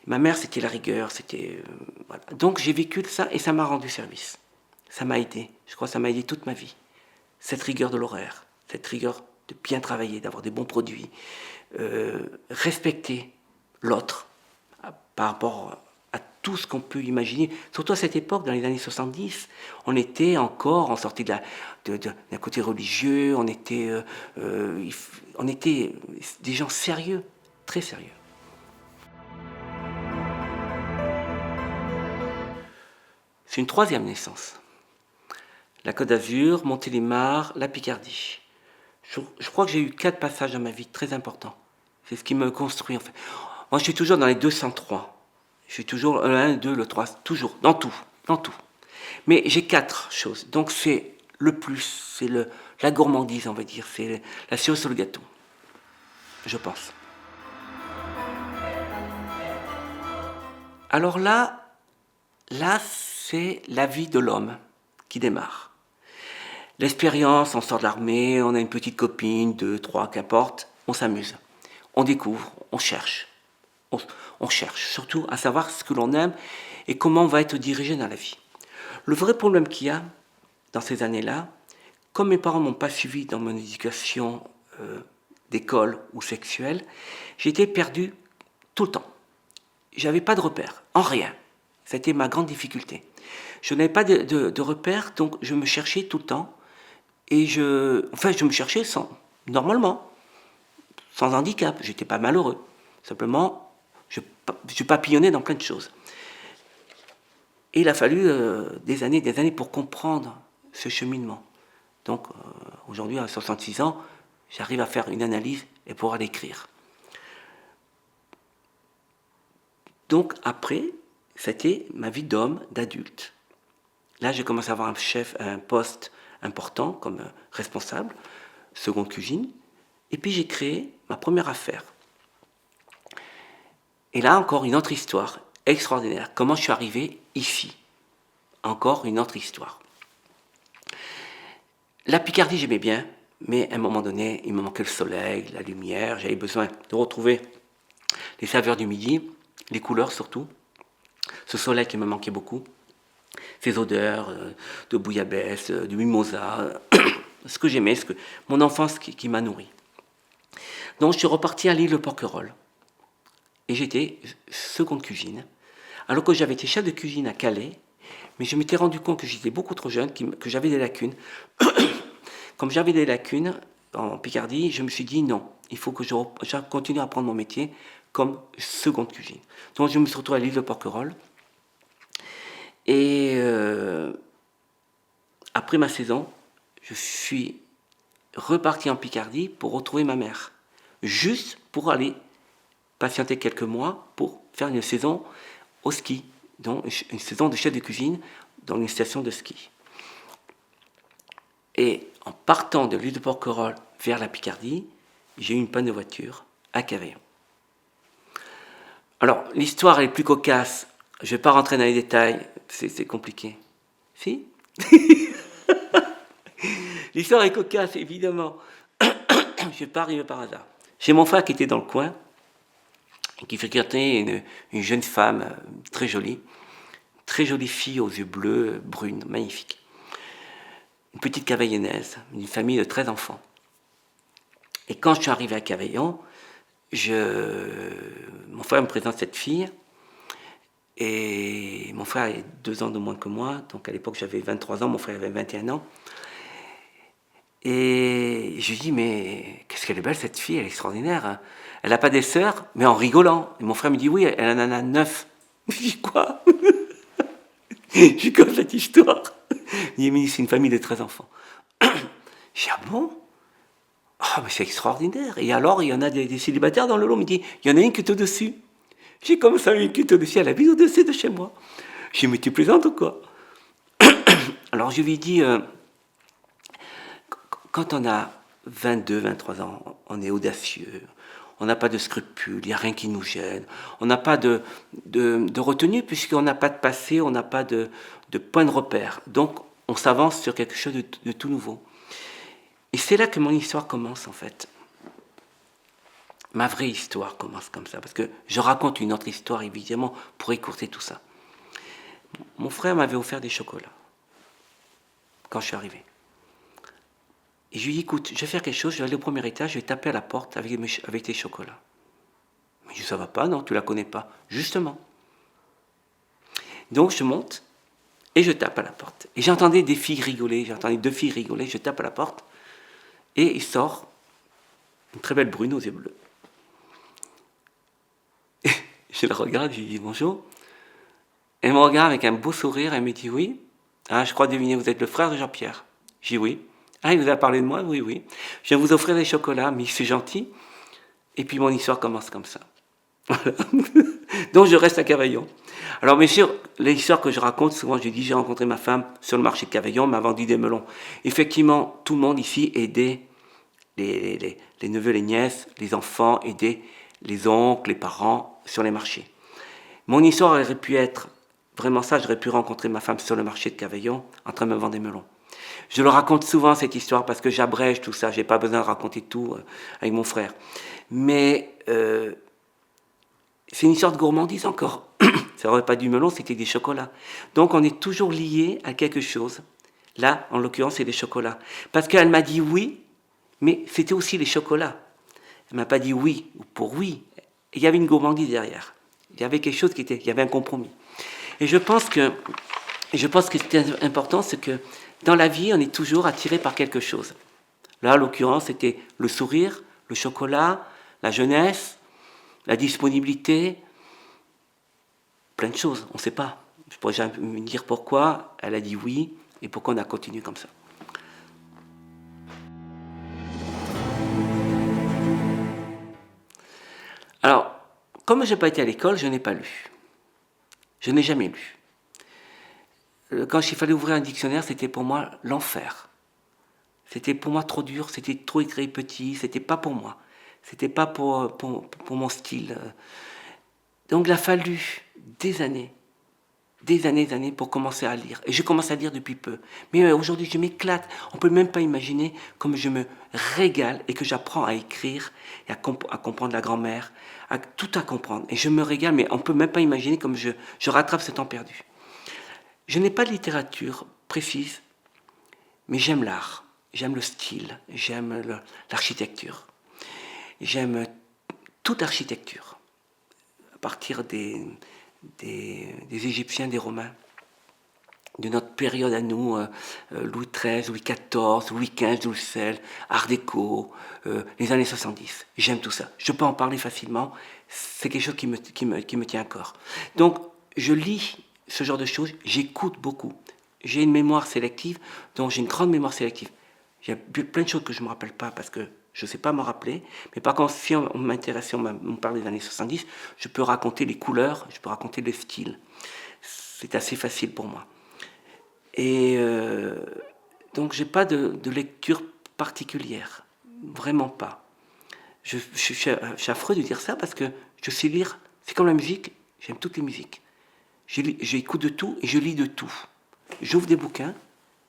Ma mère, c'était la rigueur, voilà. Donc j'ai vécu ça et ça m'a rendu service. Ça m'a aidé. Je crois que ça m'a aidé toute ma vie. Cette rigueur de l'horaire, cette rigueur de bien travailler, d'avoir des bons produits, respecter l'autre par rapport à tout ce qu'on peut imaginer. Surtout à cette époque, dans les années 70, on était encore, on sortait d'un côté religieux, on était des gens sérieux, très sérieux. C'est une troisième naissance. La Côte d'Azur, Montélimar, la Picardie. Je crois que j'ai eu 4 passages dans ma vie très importants. C'est ce qui me construit en fait. Moi je suis toujours dans les 203. Je suis toujours le 1, le 2, le 3, toujours, dans tout, dans tout. Mais j'ai 4 choses. Donc c'est le plus, c'est la gourmandise on va dire, c'est la cerise sur le gâteau. Je pense. Alors là c'est la vie de l'homme qui démarre. L'expérience, on sort de l'armée, on a une petite copine, 2, 3, qu'importe, on s'amuse. On découvre, on cherche. On cherche surtout à savoir ce que l'on aime et comment on va être dirigé dans la vie. Le vrai problème qu'il y a dans ces années-là, comme mes parents ne m'ont pas suivi dans mon éducation d'école ou sexuelle, j'étais perdu tout le temps. J'avais pas de repères, en rien. C'était ma grande difficulté. Je n'avais pas de repères, donc je me cherchais tout le temps. Et je me cherchais normalement, sans handicap. J'étais pas malheureux. Simplement, je papillonnais dans plein de choses. Et il a fallu des années pour comprendre ce cheminement. Donc, aujourd'hui, à 66 ans, j'arrive à faire une analyse et pouvoir l'écrire. Donc, après, c'était ma vie d'homme, d'adulte. Là, j'ai commencé à avoir un poste important comme responsable, seconde cuisine. Et puis j'ai créé ma première affaire. Et là, encore une autre histoire extraordinaire. Comment je suis arrivé ici? Encore une autre histoire. La Picardie, j'aimais bien, mais à un moment donné, il me manquait le soleil, la lumière. J'avais besoin de retrouver les saveurs du midi, les couleurs surtout. Ce soleil qui me manquait beaucoup. Ces odeurs de bouillabaisse, de mimosa, ce que j'aimais, mon enfance qui m'a nourri. Donc je suis reparti à l'île de Porquerolles. Et j'étais seconde cuisine. Alors que j'avais été chef de cuisine à Calais, mais je m'étais rendu compte que j'étais beaucoup trop jeune, que j'avais des lacunes. Comme j'avais des lacunes en Picardie, je me suis dit non, il faut que je continue à apprendre mon métier comme seconde cuisine. Donc je me suis retrouvé à l'île de Porquerolles. Et après ma saison, je suis reparti en Picardie pour retrouver ma mère. Juste pour aller patienter quelques mois pour faire une saison au ski. Donc une saison de chef de cuisine dans une station de ski. Et en partant de l'île de Porquerolles vers la Picardie, j'ai eu une panne de voiture à Cavaillon. Alors, l'histoire est plus cocasse. Je ne vais pas rentrer dans les détails, c'est compliqué. Si? L'histoire est cocasse, évidemment. Je ne vais pas arriver par hasard. J'ai mon frère qui était dans le coin, qui fréquentait une jeune femme très jolie fille aux yeux bleus, brune, magnifique. Une petite cavaillonnaise, une famille de 13 enfants. Et quand je suis arrivé à Cavaillon, mon frère me présente cette fille. Et mon frère est 2 ans de moins que moi, donc à l'époque j'avais 23 ans, mon frère avait 21 ans. Et je lui dis, mais qu'est-ce qu'elle est belle cette fille, elle est extraordinaire. Hein. Elle n'a pas des sœurs, mais en rigolant. Et mon frère me dit, oui, elle en a 9. Je dis, quoi? Je dis, quoi cette histoire? Il dit, mais c'est une famille de 13 enfants. Je dis, ah bon? Ah, mais c'est extraordinaire. Et alors, il y en a des célibataires dans le lot. Il me dit, il y en a une qui est au-dessus. J'ai comme ça une qui est au-dessus, elle habite au-dessus de chez moi. Je dis, mais tu plaisantes ou quoi? Alors je lui ai dit, quand on a 22, 23 ans, on est audacieux, on n'a pas de scrupules, il n'y a rien qui nous gêne, on n'a pas de retenue puisqu'on n'a pas de passé, on n'a pas de point de repère. Donc on s'avance sur quelque chose de tout nouveau. Et c'est là que mon histoire commence en fait. Ma vraie histoire commence comme ça, parce que je raconte une autre histoire évidemment pour écourter tout ça. Mon frère m'avait offert des chocolats. quand je suis arrivé. Et je lui dis, écoute, je vais faire quelque chose, je vais aller au premier étage, je vais taper à la porte avec tes chocolats. Mais je dis, ça va pas, non, tu la connais pas. Justement. Donc je monte et je tape à la porte. Et j'entendais des filles rigoler, j'entendais 2 filles rigoler, je tape à la porte et il sort une très belle brune aux yeux bleus. Et je la regarde, je lui dis bonjour. Elle me regarde avec un beau sourire, elle me dit oui. Ah, je crois deviner, vous êtes le frère de Jean-Pierre. Je dis oui. Ah, il vous a parlé de moi? Oui, oui. Je viens vous offrir des chocolats, mais c'est gentil. Et puis mon histoire commence comme ça. Voilà. Donc je reste à Cavaillon. Alors bien sûr, l'histoire que je raconte, souvent je dis j'ai rencontré ma femme sur le marché de Cavaillon, m'a vendu des melons. Effectivement, tout le monde ici aidait les neveux, les nièces, les enfants, aidaient les oncles, les parents sur les marchés. Mon histoire aurait pu être vraiment ça, j'aurais pu rencontrer ma femme sur le marché de Cavaillon en train de me vendre des melons. Je le raconte souvent cette histoire parce que j'abrège tout ça, j'ai pas besoin de raconter tout avec mon frère. Mais c'est une histoire de gourmandise encore. Ça n'aurait pas du melon, c'était des chocolats. Donc on est toujours lié à quelque chose. Là, en l'occurrence, c'est des chocolats. Parce qu'elle m'a dit oui, mais c'était aussi les chocolats. Elle m'a pas dit oui pour oui. Il y avait une gourmandise derrière. Il y avait quelque chose il y avait un compromis. Et je pense que ce qui est important, c'est que dans la vie, on est toujours attiré par quelque chose. Là, en l'occurrence, c'était le sourire, le chocolat, la jeunesse, la disponibilité, plein de choses, on ne sait pas. Je pourrais jamais me dire pourquoi elle a dit oui et pourquoi on a continué comme ça. Alors, comme je n'ai pas été à l'école, je n'ai pas lu. Je n'ai jamais lu. Quand il fallait ouvrir un dictionnaire, c'était pour moi l'enfer. C'était pour moi trop dur, c'était trop écrit petit, c'était pas pour moi. C'était pas pour mon style. Donc il a fallu des années pour commencer à lire. Et je commence à lire depuis peu. Mais aujourd'hui, je m'éclate. On ne peut même pas imaginer comme je me régale et que j'apprends à écrire et à comprendre la grammaire, tout à comprendre. Et je me régale, mais on ne peut même pas imaginer comme je rattrape ce temps perdu. Je n'ai pas de littérature précise, mais j'aime l'art, j'aime le style, j'aime l'architecture. J'aime toute architecture, à partir des Égyptiens, des Romains, de notre période à nous, Louis XIII, Louis XIV, Louis XV, Louis XVI, Art déco, les années 70. J'aime tout ça. Je peux en parler facilement. C'est quelque chose qui me tient à corps. Donc, je lis ce genre de choses. J'écoute beaucoup. J'ai une mémoire sélective, donc j'ai une grande mémoire sélective. Il y a plein de choses que je ne me rappelle pas parce que je ne sais pas me rappeler. Mais par contre, si on m'intéresse, si on me parle des années 70, je peux raconter les couleurs, je peux raconter les styles. C'est assez facile pour moi. Et donc, je n'ai pas de lecture particulière. Vraiment pas. Je suis affreux de dire ça parce que je sais lire. C'est comme la musique, j'aime toutes les musiques. J'écoute de tout et je lis de tout. J'ouvre des bouquins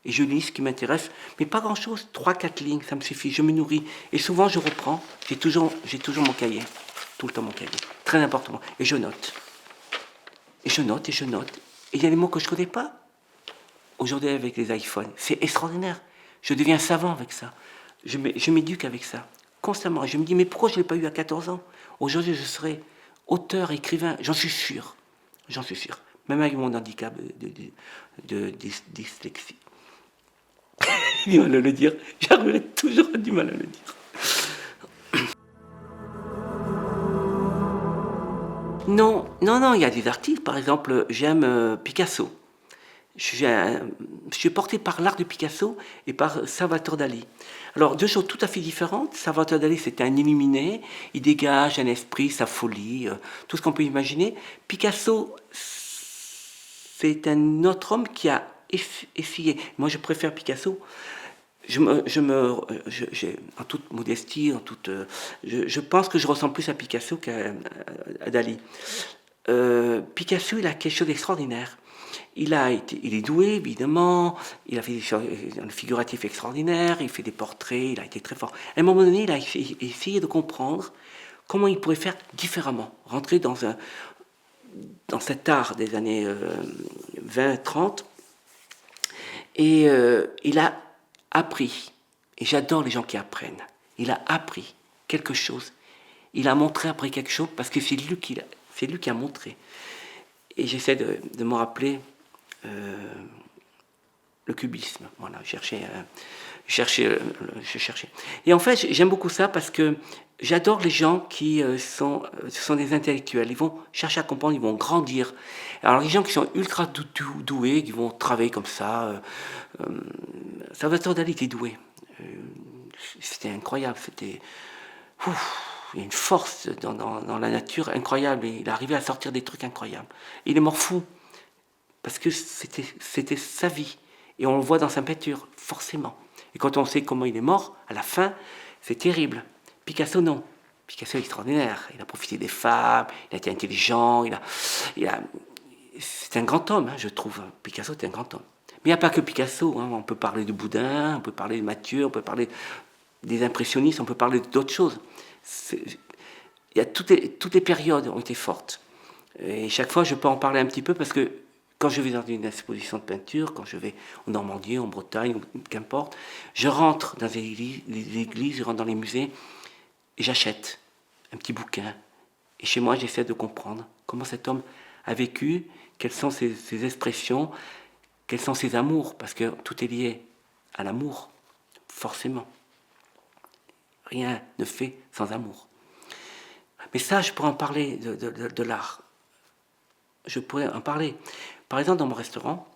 et je lis ce qui m'intéresse, mais pas grand-chose, 3-4 lignes, ça me suffit, je me nourris. Et souvent, je reprends, j'ai toujours mon cahier, tout le temps mon cahier, très important, et je note. Et je note, et je note. Et il y a des mots que je ne connais pas. Aujourd'hui, avec les iPhones, c'est extraordinaire. Je deviens savant avec ça. Je m'éduque avec ça, constamment. Et je me dis, mais pourquoi je ne l'ai pas eu à 14 ans? Aujourd'hui, je serai auteur, écrivain, j'en suis sûr. J'en suis sûr. Même avec mon handicap de dyslexie. J'ai du mal à le dire. J'arriverai toujours à du mal à le dire. Non, il y a des artistes. Par exemple, j'aime Picasso. Je suis porté par l'art de Picasso et par Salvador Dali. Alors, deux choses tout à fait différentes. Salvador Dali, c'était un illuminé. Il dégage un esprit, sa folie, tout ce qu'on peut imaginer. Picasso, c'est un autre homme qui a essayé. Moi, je préfère Picasso. En toute modestie, je pense que je ressemble plus à Picasso qu'à Dali. Picasso, il a quelque chose d'extraordinaire. Il est doué, évidemment, il a fait un figuratif extraordinaire, il fait des portraits, il a été très fort. À un moment donné, il a essayé de comprendre comment il pourrait faire différemment, rentrer dans cet art des années 20-30. Et il a appris, et j'adore les gens qui apprennent, il a appris quelque chose, il a montré après quelque chose, parce que c'est lui qui a montré. Et j'essaie de me rappeler le cubisme. Voilà, je cherchais. Et en fait, j'aime beaucoup ça parce que j'adore les gens qui ce sont des intellectuels. Ils vont chercher à comprendre, ils vont grandir. Alors les gens qui sont ultra doués, qui vont travailler comme ça. Salvatore Dali était doué. Euh, C'était incroyable. Il y a une force dans la nature incroyable. Et il arrivait à sortir des trucs incroyables. Il est mort fou parce que c'était sa vie. Et on le voit dans sa peinture, forcément. Et quand on sait comment il est mort, à la fin, c'est terrible. Picasso, non. Picasso est extraordinaire. Il a profité des femmes, il a été intelligent, c'est un grand homme, hein, je trouve. Picasso est un grand homme. Mais il n'y a pas que Picasso. Hein. On peut parler de Boudin, on peut parler de Mathieu, on peut parler des impressionnistes, on peut parler d'autres choses. Toutes les périodes ont été fortes. Et chaque fois, je peux en parler un petit peu parce que quand je vais dans une exposition de peinture, quand je vais en Normandie, en Bretagne, qu'importe, je rentre dans les églises, je rentre dans les musées et j'achète un petit bouquin. Et chez moi, j'essaie de comprendre comment cet homme a vécu, quelles sont ses expressions, quels sont ses amours, parce que tout est lié à l'amour, forcément. Rien ne fait sans amour. Mais ça, je pourrais en parler de l'art. Je pourrais en parler. Par exemple, dans mon restaurant,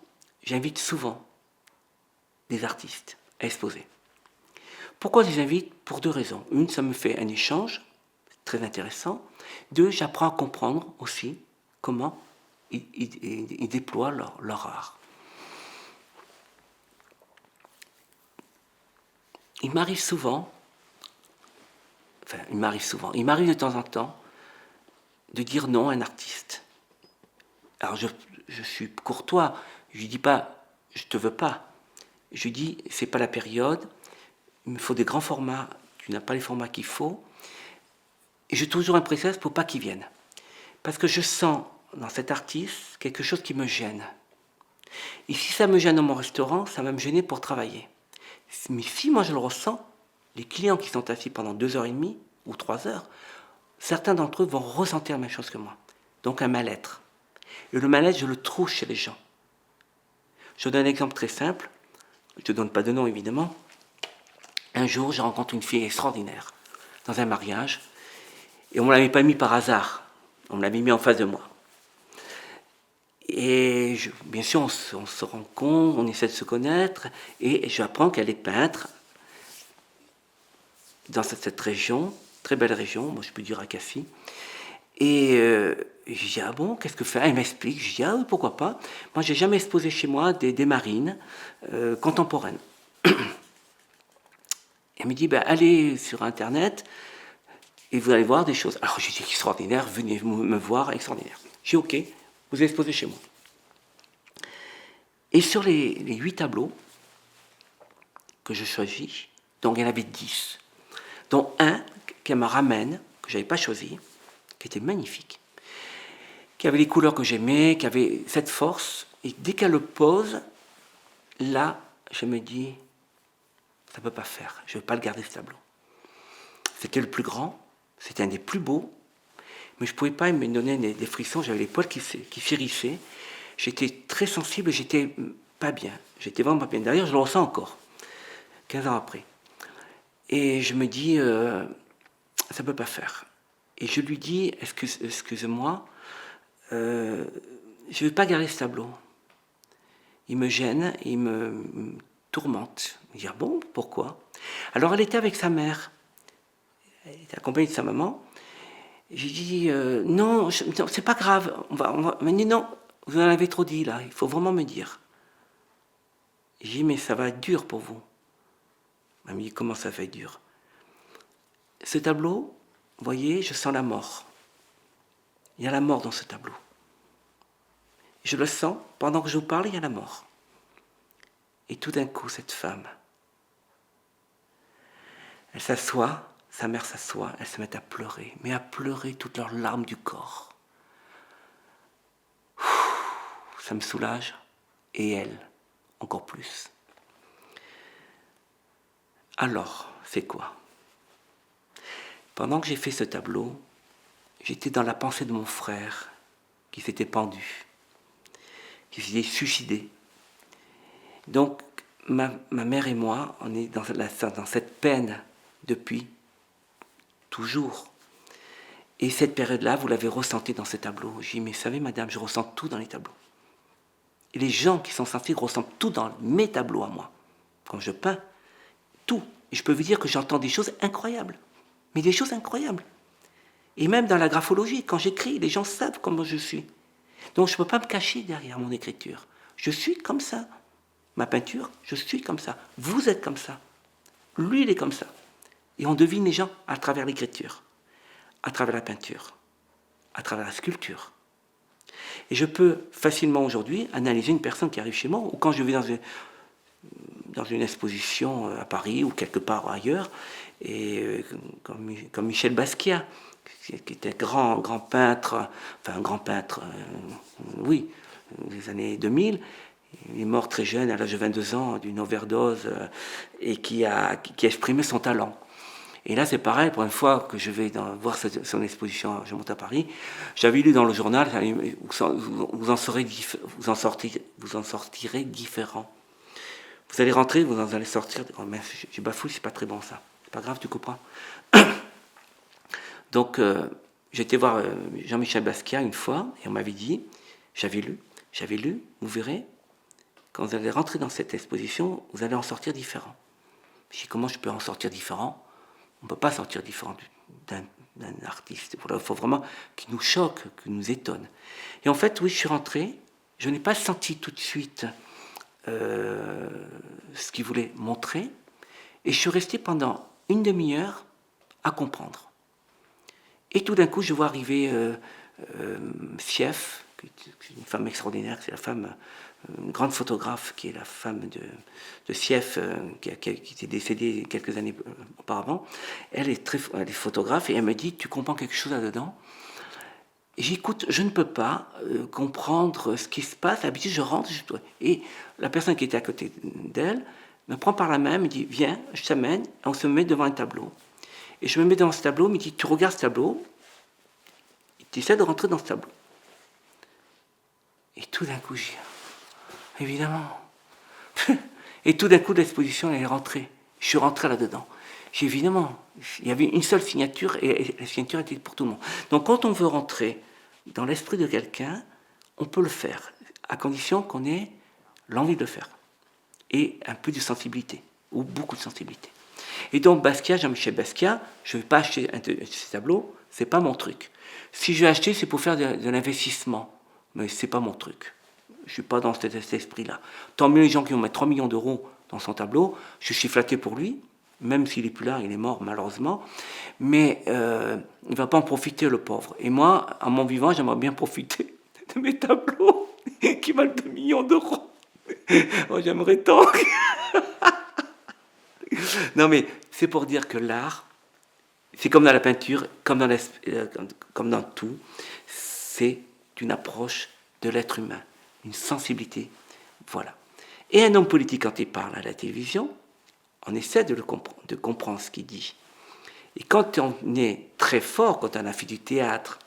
j'invite souvent des artistes à exposer. Pourquoi je les invite? Pour deux raisons. Une, ça me fait un échange très intéressant. Deux, j'apprends à comprendre aussi comment ils déploient leur art. Il m'arrive de temps en temps de dire non à un artiste. Alors je suis courtois, je lui dis pas je te veux pas. Je lui dis c'est pas la période, il me faut des grands formats, tu n'as pas les formats qu'il faut. Et j'ai toujours un prétexte pour pas qu'il vienne. Parce que je sens dans cet artiste quelque chose qui me gêne. Et si ça me gêne dans mon restaurant, ça va me gêner pour travailler. Mais si moi je le ressens, les clients qui sont assis pendant 2h30 ou 3 heures, certains d'entre eux vont ressentir la même chose que moi. Donc un mal-être. Et le mal-être, je le trouve chez les gens. Je donne un exemple très simple. Je ne te donne pas de nom, évidemment. Un jour, je rencontre une fille extraordinaire dans un mariage. Et on ne me l'avait pas mis par hasard. On me l'avait mis en face de moi. Et bien sûr, on se rencontre, on essaie de se connaître. Et j'apprends qu'elle est peintre dans cette région, très belle région, moi je peux dire à Cassis. Et je dis, ah bon, qu'est-ce que fait? Elle m'explique, je dis, ah oui, pourquoi pas. Moi, j'ai jamais exposé chez moi des marines contemporaines. Elle me dit, ben, allez sur Internet et vous allez voir des choses. Alors, je dis, extraordinaire, venez me voir, extraordinaire. Je dis, ok, vous exposez chez moi. Et sur les 8 tableaux que je choisis, donc il y en avait 10, dont un qu'elle me ramène, que je n'avais pas choisi, qui était magnifique, qui avait les couleurs que j'aimais, qui avait cette force. Et dès qu'elle le pose, là, je me dis, ça ne peut pas faire, je ne veux pas le garder ce tableau. C'était le plus grand, c'était un des plus beaux, mais je ne pouvais pas me donner des frissons, j'avais les poils qui s'hérissaient. J'étais très sensible, j'étais pas bien, j'étais vraiment pas bien. D'ailleurs, je le ressens encore, 15 ans après. Et je me dis, ça ne peut pas faire. Et je lui dis, excusez-moi, je ne veux pas garder ce tableau. Il me gêne, il me tourmente. Je dis, ah bon, pourquoi? Alors elle était avec sa mère, elle était accompagnée de sa maman. J'ai dit, non, c'est pas grave, on va. Elle m'a dit, non, vous en avez trop dit là, il faut vraiment me dire. J'ai dit, mais ça va être dur pour vous. Elle m'a dit, comment ça va être dur? Ce tableau, vous voyez, je sens la mort. Il y a la mort dans ce tableau. Je le sens, pendant que je vous parle, il y a la mort. Et tout d'un coup, cette femme, elle s'assoit, sa mère s'assoit, elle se met à pleurer, mais à pleurer toutes leurs larmes du corps. Ça me soulage. Et elle, encore plus. Alors, c'est quoi? Pendant que j'ai fait ce tableau, j'étais dans la pensée de mon frère qui s'était pendu, qui s'était suicidé. Donc, ma mère et moi, on est dans cette peine depuis toujours. Et cette période-là, vous l'avez ressentie dans ce tableau. J'ai dit, mais vous savez, madame, je ressens tout dans les tableaux. Et les gens qui sont sensibles ressentent tout dans mes tableaux à moi. Quand je peins, tout. Et je peux vous dire que j'entends des choses incroyables. Mais des choses incroyables. Et même dans la graphologie, quand j'écris, les gens savent comment je suis. Donc je ne peux pas me cacher derrière mon écriture. Je suis comme ça. Ma peinture, je suis comme ça. Vous êtes comme ça. Lui, il est comme ça. Et on devine les gens à travers l'écriture, à travers la peinture, à travers la sculpture. Et je peux facilement aujourd'hui analyser une personne qui arrive chez moi, ou quand je vais dans une exposition à Paris ou quelque part ailleurs, et comme Michel Basquiat, qui était grand peintre, enfin un grand peintre, oui, des années 2000. Il est mort très jeune, à l'âge de 22 ans, d'une overdose, et qui a exprimé son talent. Et là, c'est pareil, pour une fois que je vais voir son exposition, je monte à Paris, j'avais lu dans le journal, vous en sortirez différent. Vous allez rentrer, vous en allez sortir. Oh, mais j'ai bafouillé, c'est pas très bon ça. C'est pas grave, tu comprends. Donc, j'étais voir Jean-Michel Basquiat une fois, et on m'avait dit, j'avais lu, vous verrez, quand vous allez rentrer dans cette exposition, vous allez en sortir différent. Je dis, comment je peux en sortir différent? On ne peut pas sortir différent d'un artiste. Il faut vraiment qu'il nous choque, qu'il nous étonne. Et en fait, oui, je suis rentré, je n'ai pas senti tout de suite ce qu'il voulait montrer, et je suis resté pendant une demi-heure à comprendre. Et tout d'un coup, je vois arriver Sieff, qui est une femme extraordinaire, c'est la femme, une grande photographe, qui est la femme de Sieff, qui était décédée quelques années auparavant. Elle est photographe, et elle me dit, tu comprends quelque chose là-dedans? J'écoute, je ne peux pas comprendre ce qui se passe. D'habitude, je rentre, et la personne qui était à côté d'elle me prend par la main, me dit, viens, je t'amène, on se met devant un tableau. Et je me mets devant ce tableau, il me dit, tu regardes ce tableau, tu essaies de rentrer dans ce tableau. Et tout d'un coup, évidemment. Et tout d'un coup, l'exposition, elle est rentrée. Je suis rentré là-dedans. Évidemment, il y avait une seule signature, et la signature était pour tout le monde. Donc quand on veut rentrer dans l'esprit de quelqu'un, on peut le faire, à condition qu'on ait l'envie de le faire. Et un peu de sensibilité, ou beaucoup de sensibilité. Et donc Basquiat, Jean-Michel Basquiat, je ne vais pas acheter ces tableaux, c'est pas mon truc. Si je vais acheter, c'est pour faire de l'investissement, mais c'est pas mon truc. Je suis pas dans cet esprit-là. Tant mieux les gens qui vont mettre 3 millions d'euros dans son tableau, je suis flatté pour lui, même s'il est plus là, il est mort malheureusement, mais il ne va pas en profiter, le pauvre. Et moi, à mon vivant, j'aimerais bien profiter de mes tableaux qui valent 2 millions d'euros. Oh, j'aimerais tant. Non, mais c'est pour dire que l'art, c'est comme dans la peinture, comme dans tout, c'est une approche de l'être humain, une sensibilité. Voilà. Et un homme politique, quand il parle à la télévision, on essaie de comprendre ce qu'il dit. Et quand on est très fort, quand on a fait du théâtre,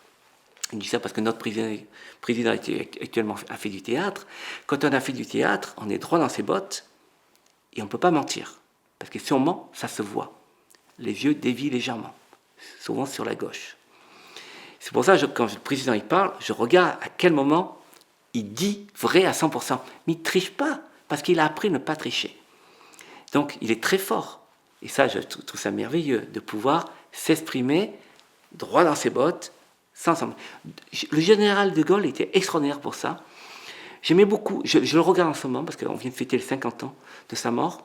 je dis ça parce que notre président actuellement a fait du théâtre, quand on a fait du théâtre, on est droit dans ses bottes et on ne peut pas mentir. Parce que si on ment, ça se voit. Les yeux dévient légèrement, souvent sur la gauche. C'est pour ça que quand le président il parle, je regarde à quel moment il dit vrai à 100%. Mais il ne triche pas, parce qu'il a appris à ne pas tricher. Donc il est très fort. Et ça, je trouve ça merveilleux, de pouvoir s'exprimer droit dans ses bottes, sans. Le général de Gaulle était extraordinaire pour ça. J'aimais beaucoup, je le regarde en ce moment, parce qu'on vient de fêter les 50 ans de sa mort.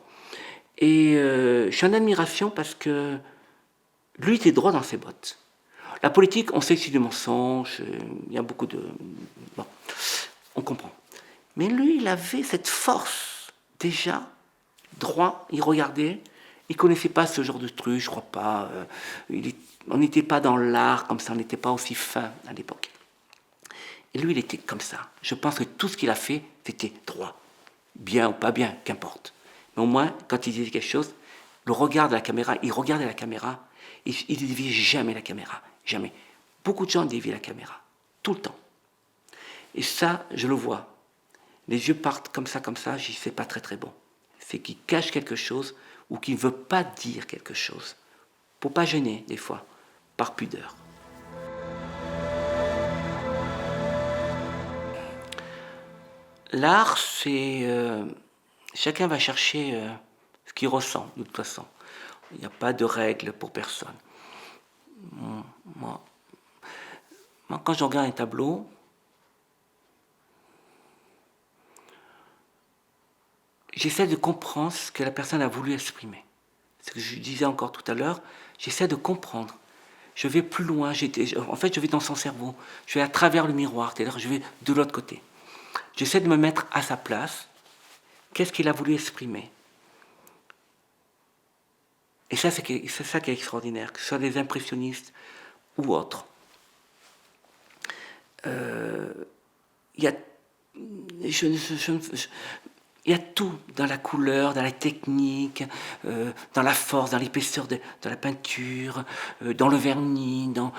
Et je suis en admiration parce que lui était droit dans ses bottes. La politique, on sait que c'est du mensonge, il y a beaucoup de. Bon, on comprend. Mais lui, il avait cette force, déjà, droit, il regardait, il ne connaissait pas ce genre de truc, je crois pas. On n'était pas dans l'art comme ça, on n'était pas aussi fin à l'époque. Et lui, il était comme ça. Je pense que tout ce qu'il a fait, c'était droit. bien ou pas bien, qu'importe. Mais au moins, quand il disait quelque chose, le regard de la caméra, il regardait la caméra, il ne déviait jamais la caméra, jamais. Beaucoup de gens dévient la caméra, tout le temps. Et ça, je le vois. Les yeux partent comme ça, j'y sais pas très très bon. C'est qu'il cache quelque chose ou qu'il ne veut pas dire quelque chose. Pour pas gêner, des fois, par pudeur. L'art, c'est... chacun va chercher ce qu'il ressent, de toute façon. Il n'y a pas de règle pour personne. Moi, quand je regarde un tableau, j'essaie de comprendre ce que la personne a voulu exprimer. Ce que je disais encore tout à l'heure, j'essaie de comprendre. Je vais plus loin, en fait je vais dans son cerveau, je vais à travers le miroir, c'est-à-dire je vais de l'autre côté. J'essaie de me mettre à sa place, qu'est-ce qu'il a voulu exprimer. Et ça, c'est ça qui est extraordinaire, que ce soit des impressionnistes ou autres. Il y a... Il y a tout dans la couleur, dans la technique, dans la force, dans l'épaisseur de la peinture, dans le vernis, dans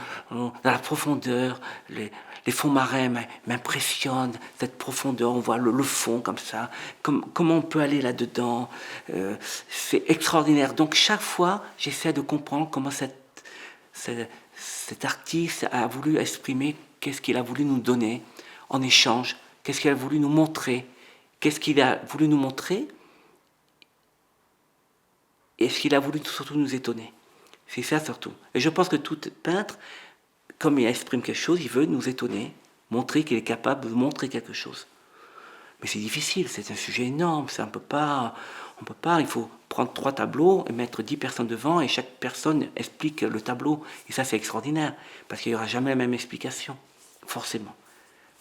la profondeur. Les fonds marins m'impressionnent, cette profondeur, on voit le fond comme ça, comment on peut aller là-dedans. C'est extraordinaire. Donc chaque fois, j'essaie de comprendre comment cet artiste a voulu exprimer, qu'est-ce qu'il a voulu nous donner en échange, qu'est-ce qu'il a voulu nous montrer. Qu'est-ce qu'il a voulu nous montrer? Et ce qu'il a voulu surtout nous étonner. C'est ça surtout. Et je pense que tout peintre, comme il exprime quelque chose, il veut nous étonner, montrer qu'il est capable de montrer quelque chose. Mais c'est difficile, c'est un sujet énorme, on peut pas, il faut prendre 3 tableaux et mettre 10 personnes devant et chaque personne explique le tableau. Et ça c'est extraordinaire, parce qu'il n'y aura jamais la même explication, forcément.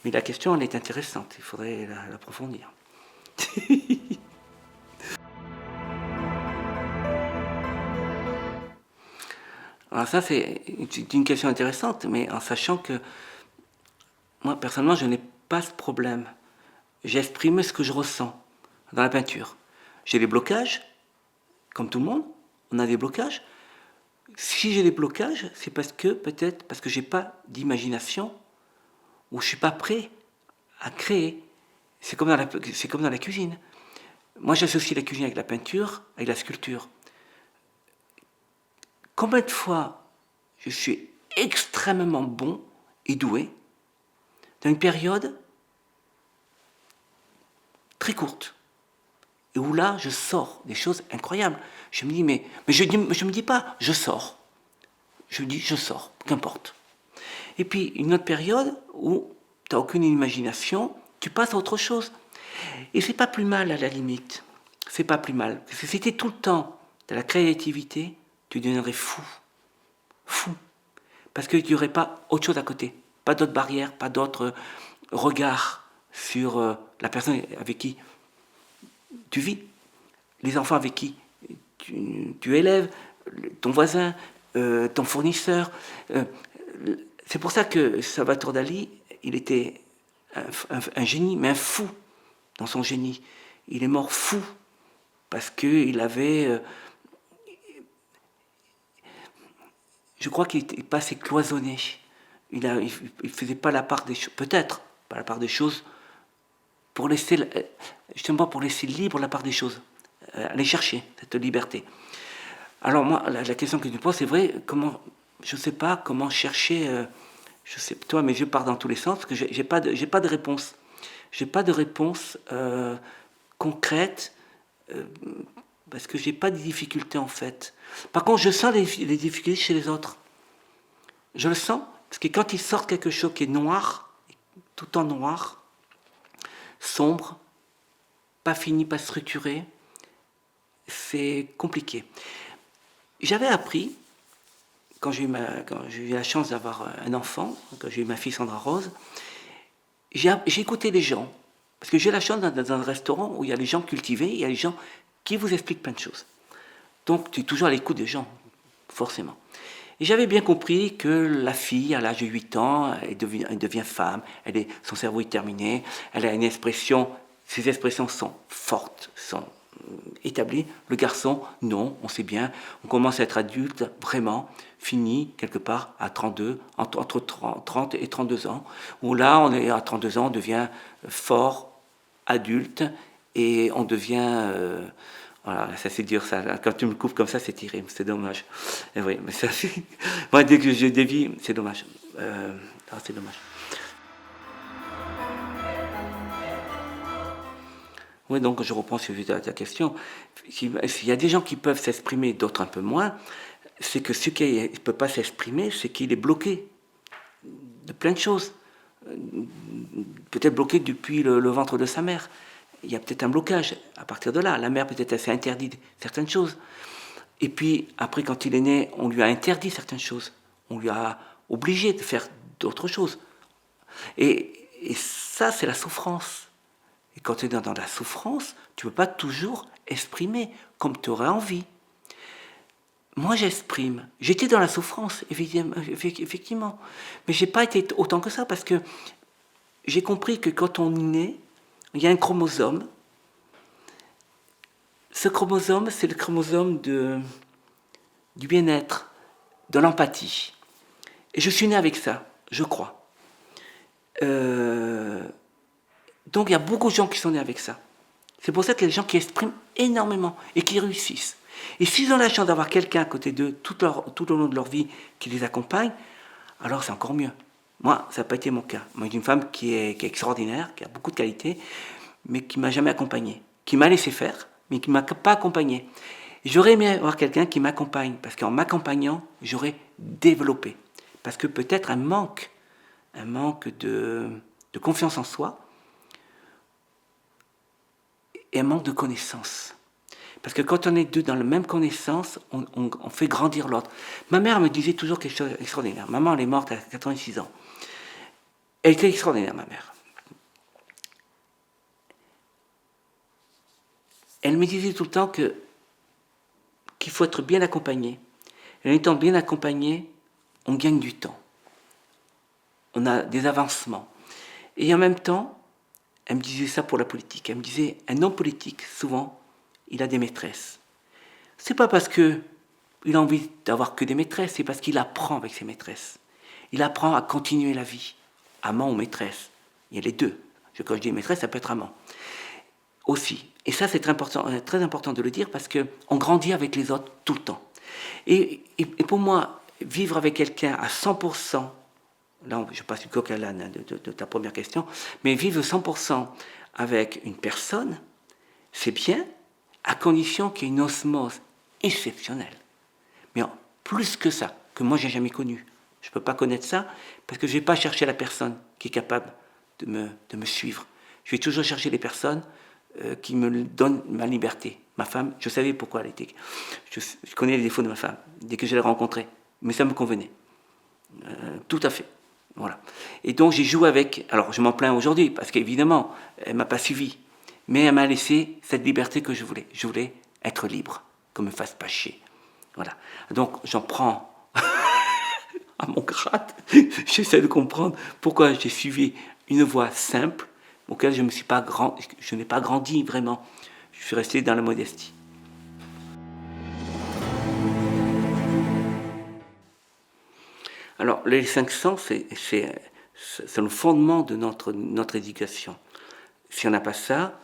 Mais la question elle est intéressante, il faudrait l'approfondir. Alors ça c'est une question intéressante, mais en sachant que moi personnellement je n'ai pas ce problème. J'exprime ce que je ressens dans la peinture. J'ai des blocages, comme tout le monde, on a des blocages. Si j'ai des blocages, c'est peut-être parce que j'ai pas d'imagination ou je suis pas prêt à créer. C'est comme dans la cuisine. Moi, j'associe la cuisine avec la peinture, avec la sculpture. Combien de fois je suis extrêmement bon et doué dans une période très courte, et où là, je sors des choses incroyables. Je me dis, mais je me dis pas, je sors. Je dis, je sors, qu'importe. Et puis, une autre période où tu n'as aucune imagination, tu passes à autre chose. Et c'est pas plus mal à la limite. C'est pas plus mal. Parce que si c'était tout le temps de la créativité, tu deviendrais fou. Fou. Parce qu'il n'y aurait pas autre chose à côté. Pas d'autres barrières, pas d'autres regards sur la personne avec qui tu vis. Les enfants avec qui tu élèves, ton voisin, ton fournisseur. C'est pour ça que Salvatore Dali, il était un génie, mais un fou dans son génie. Il est mort fou parce qu'il avait... je crois qu'il n'était pas assez cloisonné. Il ne faisait pas la part des choses, peut-être, pas la part des choses, pour laisser, justement pour laisser libre la part des choses. Aller chercher cette liberté. Alors moi, la question que tu me poses, c'est vrai, je ne sais pas comment chercher... je sais, toi, mes yeux partent dans tous les sens, parce que j'ai pas de réponse. J'ai pas de réponse concrète, parce que j'ai pas de difficultés en fait. Par contre, je sens les difficultés chez les autres. Je le sens, parce que quand ils sortent quelque chose qui est noir, tout en noir, sombre, pas fini, pas structuré, c'est compliqué. J'avais appris, quand j'ai eu la chance d'avoir un enfant, quand j'ai eu ma fille Sandra Rose, j'ai écouté les gens. Parce que j'ai la chance dans un restaurant où il y a les gens cultivés, il y a les gens qui vous expliquent plein de choses. Donc tu es toujours à l'écoute des gens, forcément. Et j'avais bien compris que la fille, à l'âge de 8 ans, elle devient femme, son cerveau est terminé, elle a une expression Ces expressions sont fortes, sont établies. Le garçon, non, on sait bien, on commence à être adulte, vraiment, fini, quelque part, à 32, entre 30 et 32 ans, où là, on est à 32 ans, on devient fort, adulte, et on devient... voilà, ça c'est dur, ça. Quand tu me coupes comme ça, c'est terrible, c'est dommage. Et oui, mais ça, moi, dès que je dévie, c'est dommage. C'est dommage. Oui, donc je reprends sur ta question. S'il y a des gens qui peuvent s'exprimer, d'autres un peu moins, c'est que ce qui ne peut pas s'exprimer, c'est qu'il est bloqué de plein de choses. Peut-être bloqué depuis le ventre de sa mère. Il y a peut-être un blocage à partir de là. La mère peut-être s'est interdit certaines choses. Et puis après, quand il est né, on lui a interdit certaines choses. On lui a obligé de faire d'autres choses. Et ça, c'est la souffrance. Et quand tu es dans la souffrance, tu ne peux pas toujours exprimer comme tu aurais envie. Moi, j'exprime. J'étais dans la souffrance, effectivement. Mais je n'ai pas été autant que ça parce que j'ai compris que quand on est né, il y a un chromosome. Ce chromosome, c'est le chromosome du bien-être, de l'empathie. Et je suis né avec ça, je crois. Donc il y a beaucoup de gens qui sont nés avec ça. C'est pour ça qu'il y a des gens qui expriment énormément et qui réussissent. Et s'ils ont la chance d'avoir quelqu'un à côté d'eux tout au long de leur vie qui les accompagne, alors c'est encore mieux. Moi, ça n'a pas été mon cas. Moi, j'ai une femme qui est extraordinaire, qui a beaucoup de qualités, mais qui ne m'a jamais accompagné, qui m'a laissé faire, mais qui ne m'a pas accompagné. J'aurais aimé avoir quelqu'un qui m'accompagne, parce qu'en m'accompagnant, j'aurais développé. Parce que peut-être un manque de confiance en soi, et un manque de connaissance. Parce que quand on est deux dans la même connaissance, on fait grandir l'autre. Ma mère me disait toujours quelque chose d'extraordinaire. Maman, elle est morte à 86 ans. Elle était extraordinaire, ma mère. Elle me disait tout le temps qu'il faut être bien accompagné. Et en étant bien accompagné, on gagne du temps. On a des avancements. Et en même temps, elle me disait ça pour la politique. Elle me disait, un homme politique, souvent, il a des maîtresses. C'est pas parce qu'il a envie d'avoir que des maîtresses, c'est parce qu'il apprend avec ses maîtresses. Il apprend à continuer la vie, amant ou maîtresse. Il y a les deux. Quand je dis maîtresse, ça peut être amant. Aussi. Et ça, c'est très important de le dire parce qu'on grandit avec les autres tout le temps. Et pour moi, vivre avec quelqu'un à 100%, là je passe du coq à l'âne de ta première question, mais vivre 100% avec une personne, c'est bien, à condition qu'il y ait une osmose exceptionnelle. Mais plus que ça, que moi j'ai jamais connu. Je ne peux pas connaître ça parce que je ne vais pas chercher la personne qui est capable de me suivre. Je vais toujours chercher les personnes qui me donnent ma liberté. Ma femme, je savais pourquoi elle était. Je connais les défauts de ma femme dès que je l'ai rencontrée, mais ça me convenait. Tout à fait. Voilà. Et donc j'ai joué avec. Alors je m'en plains aujourd'hui parce qu'évidemment, elle ne m'a pas suivi. Mais elle m'a laissé cette liberté que je voulais. Je voulais être libre, qu'on ne me fasse pas chier. Voilà. Donc j'en prends à mon grade. J'essaie de comprendre pourquoi j'ai suivi une voie simple auquel je n'ai pas grandi vraiment. Je suis resté dans la modestie. Alors les 500, c'est le fondement de notre éducation. Si on n'a pas ça,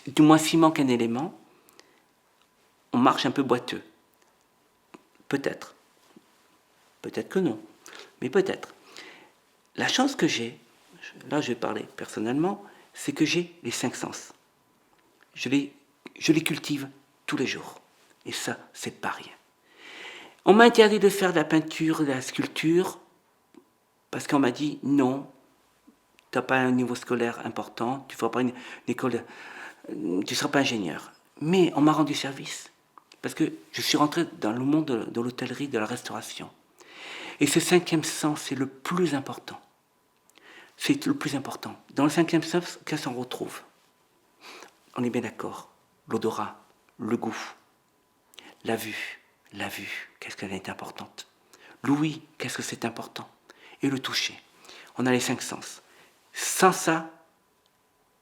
du moins s'il manque un élément, on marche un peu boiteux. Peut-être. Peut-être que non. Mais peut-être. La chance que j'ai, là je vais parler personnellement, c'est que j'ai les 5 sens. Je les cultive tous les jours. Et ça, c'est pas rien. On m'a interdit de faire de la peinture, de la sculpture, parce qu'on m'a dit non, tu n'as pas un niveau scolaire important, tu ne feras pas une école, tu ne seras pas ingénieur. Mais on m'a rendu service, parce que je suis rentré dans le monde de l'hôtellerie, de la restauration. Et ce 5e sens, c'est le plus important. C'est le plus important. Dans le 5e sens, qu'est-ce qu'on retrouve? On est bien d'accord. L'odorat, le goût, la vue, qu'est-ce qu'elle est importante. L'ouïe, qu'est-ce que c'est important. Et le toucher. On a les 5 sens. Sans ça,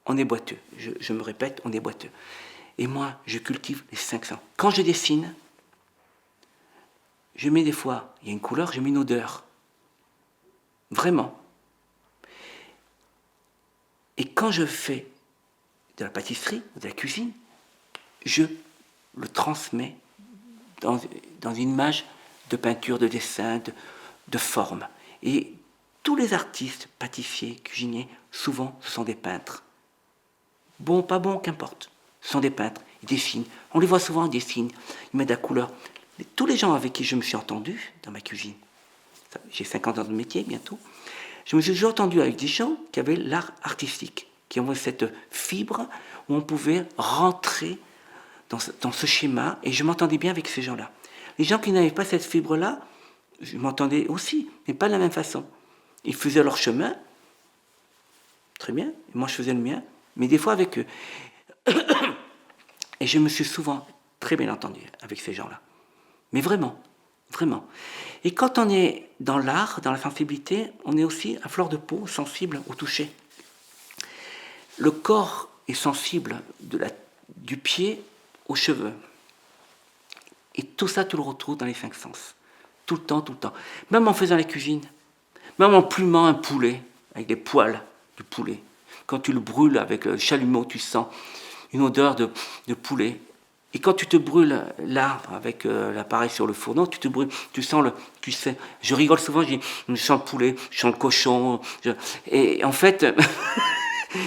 on est boiteux. Je me répète, on est boiteux. Et moi, je cultive les 5 sens. Quand je dessine, je mets des fois, il y a une couleur, je mets une odeur. Vraiment. Et quand je fais de la pâtisserie, de la cuisine, je le transmets dans une image de peinture, de dessin, de forme. Et tous les artistes, pâtissiers, cuisiniers, souvent, ce sont des peintres. Bon, pas bon, qu'importe. Ce sont des peintres. Ils dessinent. On les voit souvent, ils dessinent. Ils mettent de la couleur. Mais tous les gens avec qui je me suis entendu dans ma cuisine, j'ai 50 ans de métier bientôt, je me suis toujours entendu avec des gens qui avaient l'art artistique, qui avaient cette fibre où on pouvait rentrer dans ce schéma, et je m'entendais bien avec ces gens-là. Les gens qui n'avaient pas cette fibre-là, je m'entendais aussi, mais pas de la même façon. Ils faisaient leur chemin, très bien, et moi je faisais le mien, mais des fois avec eux. Et je me suis souvent très bien entendu avec ces gens-là. Mais vraiment, vraiment. Et quand on est dans l'art, dans la sensibilité, on est aussi à fleur de peau, sensible au toucher. Le corps est sensible du pied aux cheveux. Et tout ça, tu le retrouves dans les 5 sens. Tout le temps, tout le temps. Même en faisant la cuisine, même en plumant un poulet, avec les poils du poulet. Quand tu le brûles avec le chalumeau, tu sens une odeur de poulet. Et quand tu te brûles là, avec l'appareil sur le fourneau, tu te brûles, tu sens tu sais, je rigole souvent, je sens le poulet, je sens le cochon. Et en fait,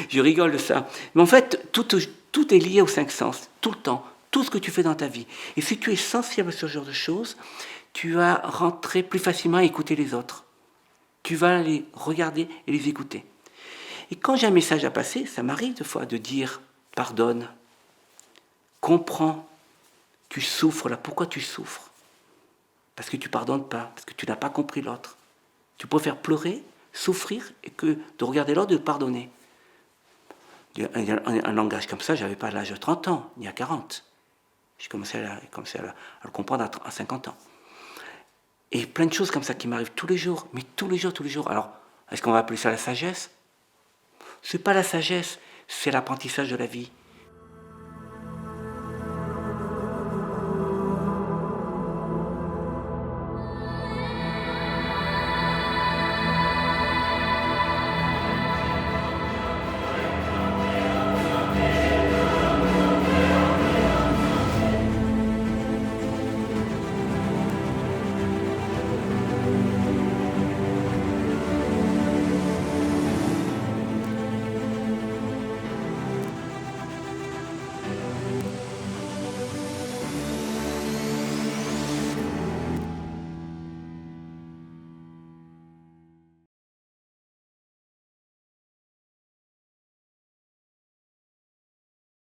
je rigole de ça. Mais en fait, tout est lié aux 5 sens, tout le temps, tout ce que tu fais dans ta vie. Et si tu es sensible à ce genre de choses, tu vas rentrer plus facilement à écouter les autres. Tu vas les regarder et les écouter. Et quand j'ai un message à passer, ça m'arrive des fois de dire « pardonne ». Comprends, tu souffres là. Pourquoi tu souffres? Parce que tu ne pardonnes pas, parce que tu n'as pas compris l'autre. Tu préfères pleurer, souffrir, et que de regarder l'autre, de pardonner. Un langage comme ça, je n'avais pas à l'âge de 30 ans, ni à 40. J'ai commencé à le comprendre à 50 ans. Et plein de choses comme ça qui m'arrivent tous les jours, mais tous les jours. Alors, est-ce qu'on va appeler ça la sagesse? Ce n'est pas la sagesse, c'est l'apprentissage de la vie.